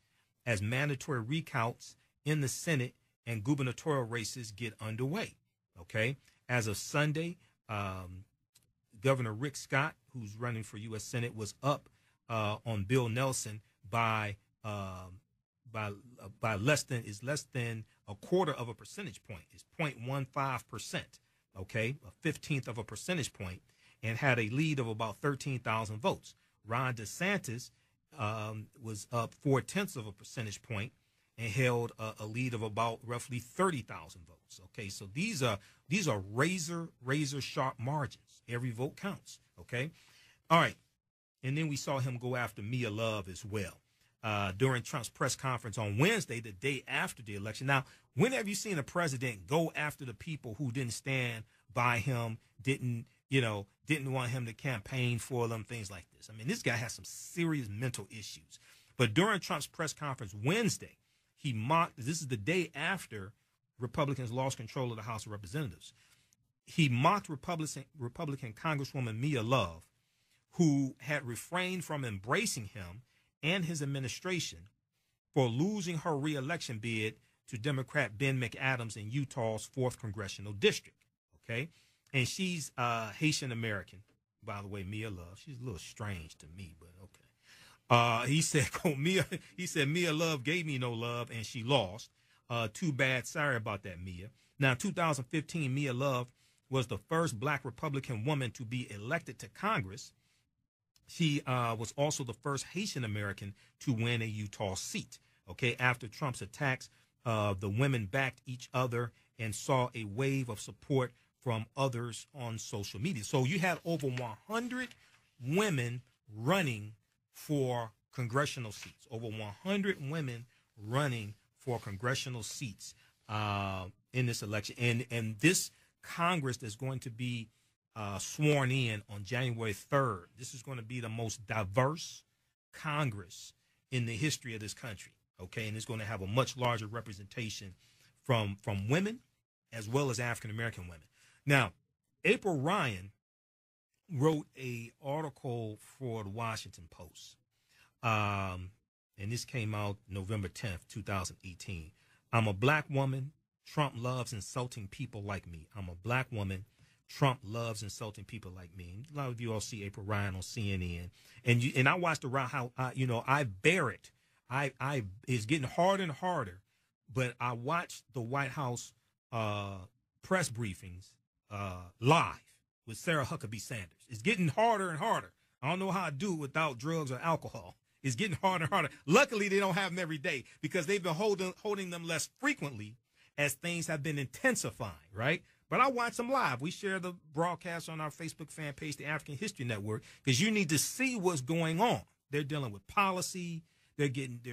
as mandatory recounts in the Senate and gubernatorial races get underway. Okay, as of Sunday, Governor Rick Scott, who's running for U.S. Senate, was up on Bill Nelson by less than a quarter of a percentage point. It's 0.15%. Okay, a 15th of a percentage point, and had a lead of about 13,000 votes. Ron DeSantis was up 0.4 of a percentage point and held a lead of about roughly 30,000 votes. Okay, so these are razor sharp margins. Every vote counts. Okay, all right, and then we saw him go after Mia Love as well during Trump's press conference on Wednesday, the day after the election. Now, when have you seen a president go after the people who didn't stand by him, didn't want him to campaign for them, things like this? I mean, this guy has some serious mental issues. But during Trump's press conference Wednesday, he mocked, this is the day after Republicans lost control of the House of Representatives. He mocked Republican Congresswoman Mia Love, who had refrained from embracing him and his administration for losing her reelection bid to Democrat Ben McAdams in Utah's 4th Congressional District. Okay, and she's Haitian American, by the way. Mia Love, she's a little strange to me, but okay. He said Mia Love gave me no love and she lost. Too bad. Sorry about that, Mia. Now, 2015, Mia Love was the first black Republican woman to be elected to Congress. She was also the first Haitian American to win a Utah seat. Okay, after Trump's attacks, the women backed each other and saw a wave of support from others on social media. So you had over 100 women running for congressional seats, over 100 women running for congressional seats in this election. And this Congress that's going to be sworn in on January 3rd, this is going to be the most diverse Congress in the history of this country. Okay, and it's going to have a much larger representation from women as well as African-American women. Now, April Ryan wrote an article for the Washington Post, and this came out November 10th, 2018. I'm a black woman. Trump loves insulting people like me. I'm a black woman. Trump loves insulting people like me. A lot of you all see April Ryan on CNN, and I watched around how I bear it. It's getting harder and harder, but I watched the White House press briefings live with Sarah Huckabee Sanders. It's getting harder and harder. I don't know how I do it without drugs or alcohol. It's getting harder and harder. Luckily, they don't have them every day because they've been holding them less frequently as things have been intensifying, right? But I watch them live. We share the broadcast on our Facebook fan page, the African History Network, because you need to see what's going on. They're dealing with policy. They're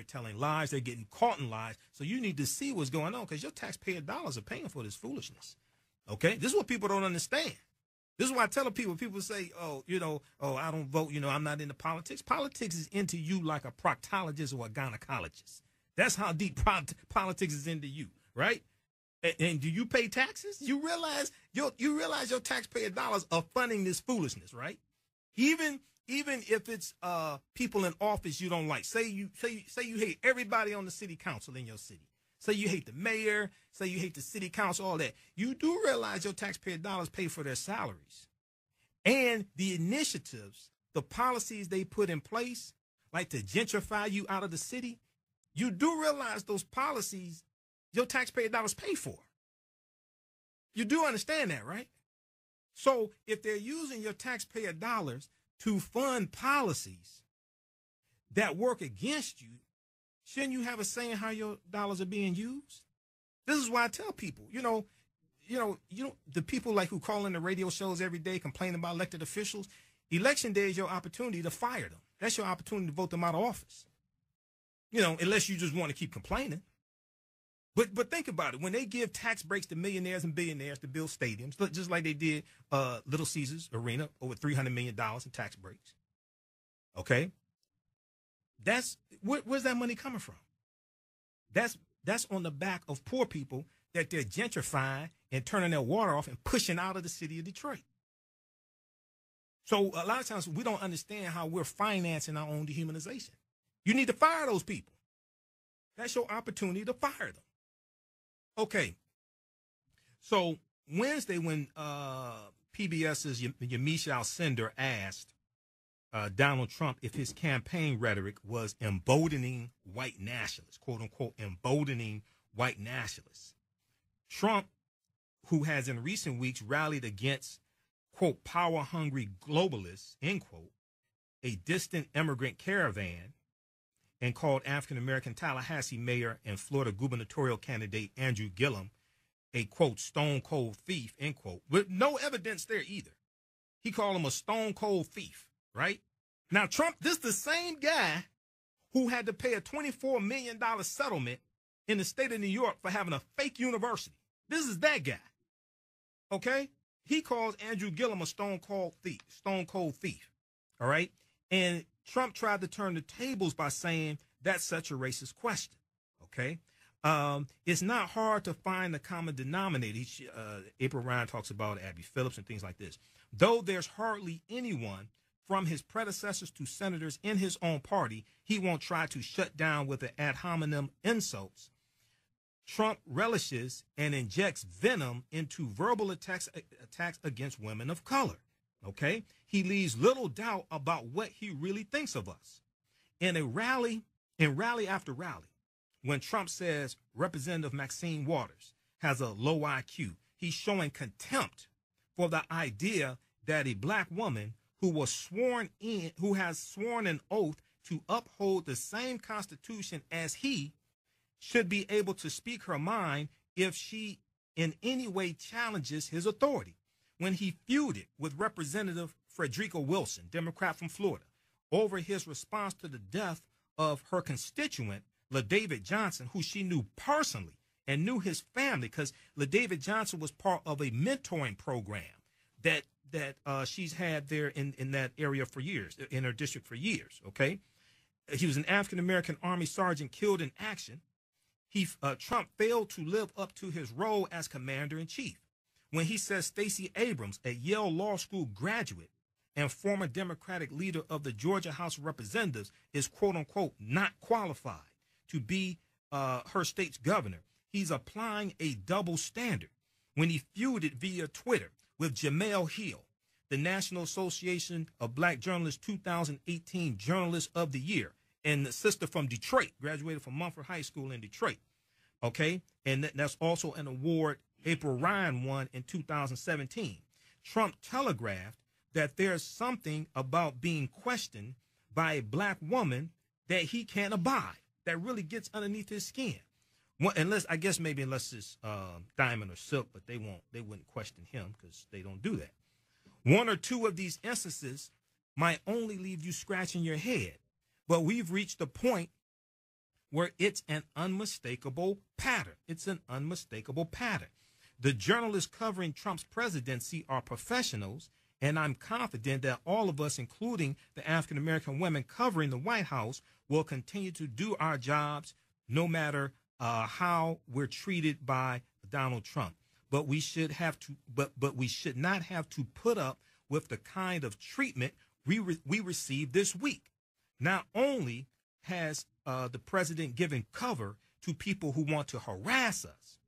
telling lies. They're getting caught in lies. So you need to see what's going on because your taxpayer dollars are paying for this foolishness. Okay? This is what people don't understand. This is why I tell people say, I don't vote, I'm not into politics. Politics is into you like a proctologist or a gynecologist. That's how deep politics is into you, right? And do you pay taxes? You realize your taxpayer dollars are funding this foolishness, right? Even if it's people in office you don't like. Say you hate everybody on the city council in your city. Say you hate the mayor. Say you hate the city council, all that. You do realize your taxpayer dollars pay for their salaries. And the initiatives, the policies they put in place, like to gentrify you out of the city, you do realize those policies your taxpayer dollars pay for. You do understand that, right? So if they're using your taxpayer dollars to fund policies that work against you, shouldn't you have a say in how your dollars are being used? This is why I tell people, the people like who call in the radio shows every day complaining about elected officials, election day is your opportunity to fire them. That's your opportunity to vote them out of office. Unless you just want to keep complaining. But think about it. When they give tax breaks to millionaires and billionaires to build stadiums, just like they did Little Caesars Arena, over $300 million in tax breaks. Okay? Where's that money coming from? That's on the back of poor people that they're gentrifying and turning their water off and pushing out of the city of Detroit. So a lot of times we don't understand how we're financing our own dehumanization. You need to fire those people. That's your opportunity to fire them. Okay. So Wednesday, when PBS's Yamiche Alcindor asked Donald Trump if his campaign rhetoric was emboldening white nationalists, quote unquote, emboldening white nationalists, Trump, who has in recent weeks rallied against, quote, power-hungry globalists, end quote, a distant immigrant caravan, and called African-American Tallahassee mayor and Florida gubernatorial candidate Andrew Gillum a, quote, stone-cold thief, end quote, with no evidence there either. He called him a stone-cold thief, right? Now, Trump, this is the same guy who had to pay a $24 million settlement in the state of New York for having a fake university. This is that guy, okay? He calls Andrew Gillum a stone-cold thief, all right? And Trump tried to turn the tables by saying that's such a racist question, okay? It's not hard to find the common denominator. April Ryan talks about Abby Phillips and things like this. Though there's hardly anyone from his predecessors to senators in his own party he won't try to shut down with the ad hominem insults, Trump relishes and injects venom into verbal attacks against women of color. Okay? He leaves little doubt about what he really thinks of us. In rally after rally, when Trump says Representative Maxine Waters has a low IQ, he's showing contempt for the idea that a black woman who has sworn an oath to uphold the same Constitution as he should be able to speak her mind if she in any way challenges his authority. When he feuded with Representative Frederica Wilson, Democrat from Florida, over his response to the death of her constituent, LaDavid Johnson, who she knew personally and knew his family, because LaDavid Johnson was part of a mentoring program that she's had there in that area for years, in her district for years, okay? He was an African-American Army sergeant killed in action. Trump failed to live up to his role as commander-in-chief. When he says Stacey Abrams, a Yale Law School graduate and former Democratic leader of the Georgia House of Representatives, is, quote-unquote, not qualified to be her state's governor, he's applying a double standard. When he feuded via Twitter with Jamel Hill, the National Association of Black Journalists 2018 Journalist of the Year, and the sister from Detroit, graduated from Mumford High School in Detroit, okay? And that's also an award April Ryan won in 2017. Trump telegraphed that there's something about being questioned by a black woman that he can't abide, that really gets underneath his skin. Unless it's Diamond or Silk, but they wouldn't question him because they don't do that. One or two of these instances might only leave you scratching your head, but we've reached a point where it's an unmistakable pattern. It's an unmistakable pattern. The journalists covering Trump's presidency are professionals, and I'm confident that all of us, including the African-American women covering the White House, will continue to do our jobs no matter how we're treated by Donald Trump. But we should not have to put up with the kind of treatment we received this week. Not only has the president given cover to people who want to harass us,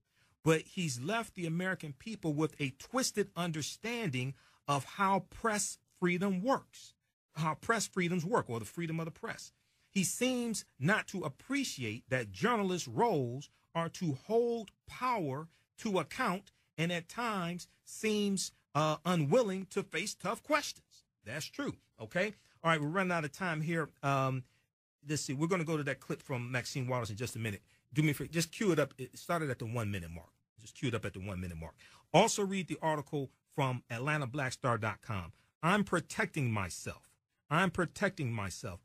but he's left the American people with a twisted understanding of how press freedom works, how press freedoms work, or the freedom of the press. He seems not to appreciate that journalists' roles are to hold power to account, and at times seems unwilling to face tough questions. That's true. Okay. All right. We're running out of time here. Let's see. We're going to go to that clip from Maxine Waters in just a minute. Do me a favor. Just cue it up. It started at the 1 minute mark. Just cue it up at the 1 minute mark. Also read the article from AtlantaBlackStar.com. I'm protecting myself.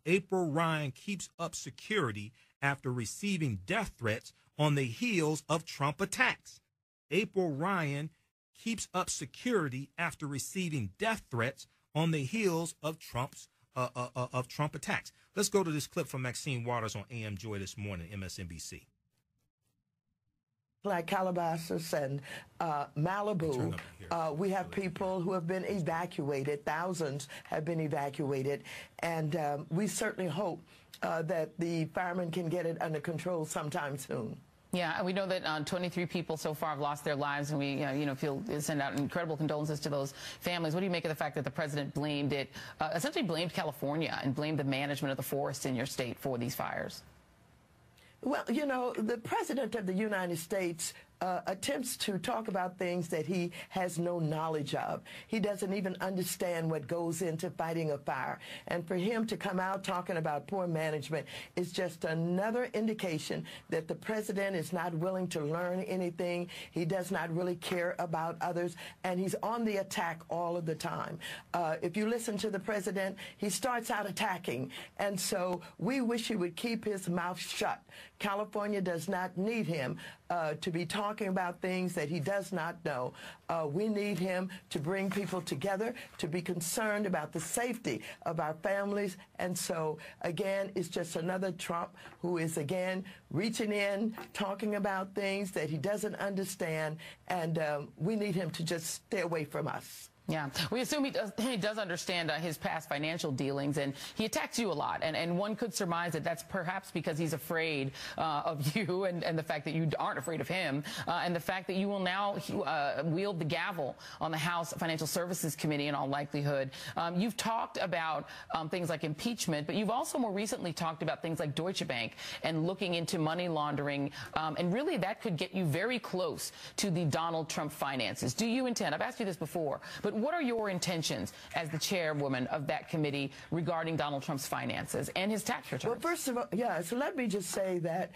April Ryan keeps up security after receiving death threats on the heels of Trump attacks. April Ryan keeps up security after receiving death threats on the heels of Trump attacks. Let's go to this clip from Maxine Waters on AM Joy this morning, MSNBC. Like Calabasas and Malibu, we have people who have been evacuated. Thousands have been evacuated. And we certainly hope that the firemen can get it under control sometime soon. Yeah, and we know that 23 people so far have lost their lives, and we, send out incredible condolences to those families. What do you make of the fact that the president blamed it, essentially blamed California and blamed the management of the forests in your state for these fires? Well, the president of the United States attempts to talk about things that he has no knowledge of. He doesn't even understand what goes into fighting a fire. And for him to come out talking about poor management is just another indication that the president is not willing to learn anything. He does not really care about others, and he's on the attack all of the time. If you listen to the president, he starts out attacking, and so we wish he would keep his mouth shut. California does not need him to be talking about things that he does not know. We need him to bring people together, to be concerned about the safety of our families. And so, again, it's just another Trump who is, again, reaching in, talking about things that he doesn't understand. And we need him to just stay away from us. Yeah, we assume he does understand his past financial dealings, and he attacks you a lot. And one could surmise that that's perhaps because he's afraid of you and the fact that you aren't afraid of him, and the fact that you will now wield the gavel on the House Financial Services Committee in all likelihood. You've talked about things like impeachment, but you've also more recently talked about things like Deutsche Bank and looking into money laundering, and really that could get you very close to the Donald Trump finances. Do you intend, I've asked you this before, but what are your intentions as the chairwoman of that committee regarding Donald Trump's finances and his tax returns? Well, first of all, so let me just say that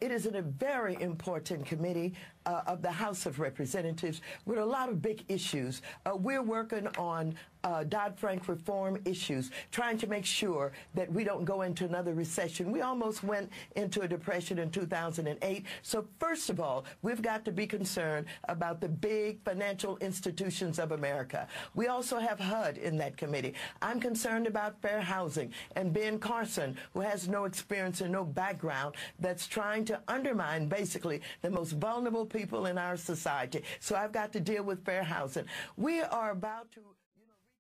it is a very important committee of the House of Representatives with a lot of big issues. We're working on Dodd-Frank reform issues, trying to make sure that we don't go into another recession. We almost went into a depression in 2008. So first of all, we've got to be concerned about the big financial institutions of America. We also have HUD in that committee. I'm concerned about fair housing and Ben Carson, who has no experience and no background, that's trying to undermine basically the most vulnerable people in our society. So I've got to deal with fair housing. We are about to...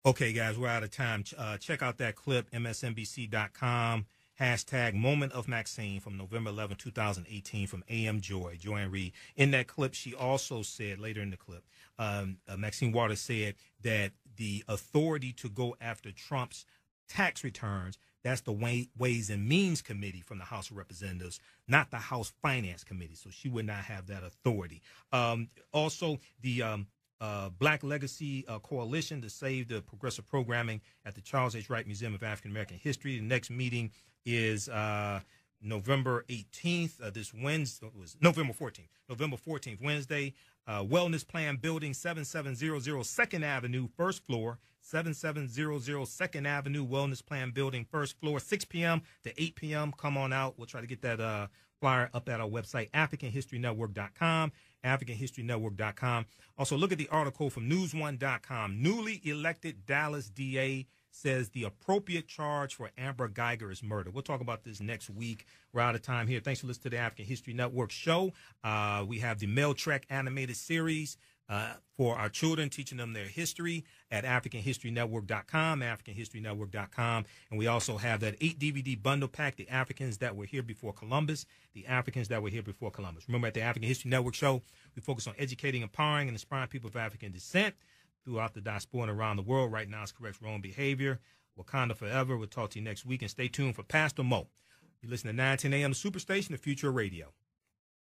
Okay, guys, we're out of time. Check out that clip, msnbc.com, hashtag Moment of Maxine from November 11, 2018 from AM Joy, Joanne Reed. In that clip, she also said, later in the clip, Maxine Waters said that the authority to go after Trump's tax returns, that's the Ways and Means Committee from the House of Representatives, not the House Finance Committee. So she would not have that authority. Also, the Black Legacy Coalition to save the progressive programming at the Charles H. Wright Museum of African American History. The next meeting is November 18th. This Wednesday was November 14th. November 14th, Wednesday. Wellness Plan Building, 7700 2nd Avenue, first floor. 7700 2nd Avenue, Wellness Plan Building, first floor, 6 p.m. to 8 p.m. Come on out. We'll try to get that flyer up at our website, AfricanHistoryNetwork.com, AfricanHistoryNetwork.com. Also, look at the article from NewsOne.com. Newly elected Dallas DA says the appropriate charge for Amber Guyger is murder. We'll talk about this next week. We're out of time here. Thanks for listening to the African History Network show. We have the Mail Trek animated series for our children, teaching them their history at AfricanHistoryNetwork.com, AfricanHistoryNetwork.com. And we also have that 8-DVD bundle pack, The Africans That Were Here Before Columbus, The Africans That Were Here Before Columbus. Remember, at the African History Network show, we focus on educating, empowering, and inspiring people of African descent throughout the diaspora and around the world. Right now, it's correct wrong behavior. Wakanda forever. We'll talk to you next week, and stay tuned for Pastor Mo. You listen to 910 AM Superstation, the future of radio.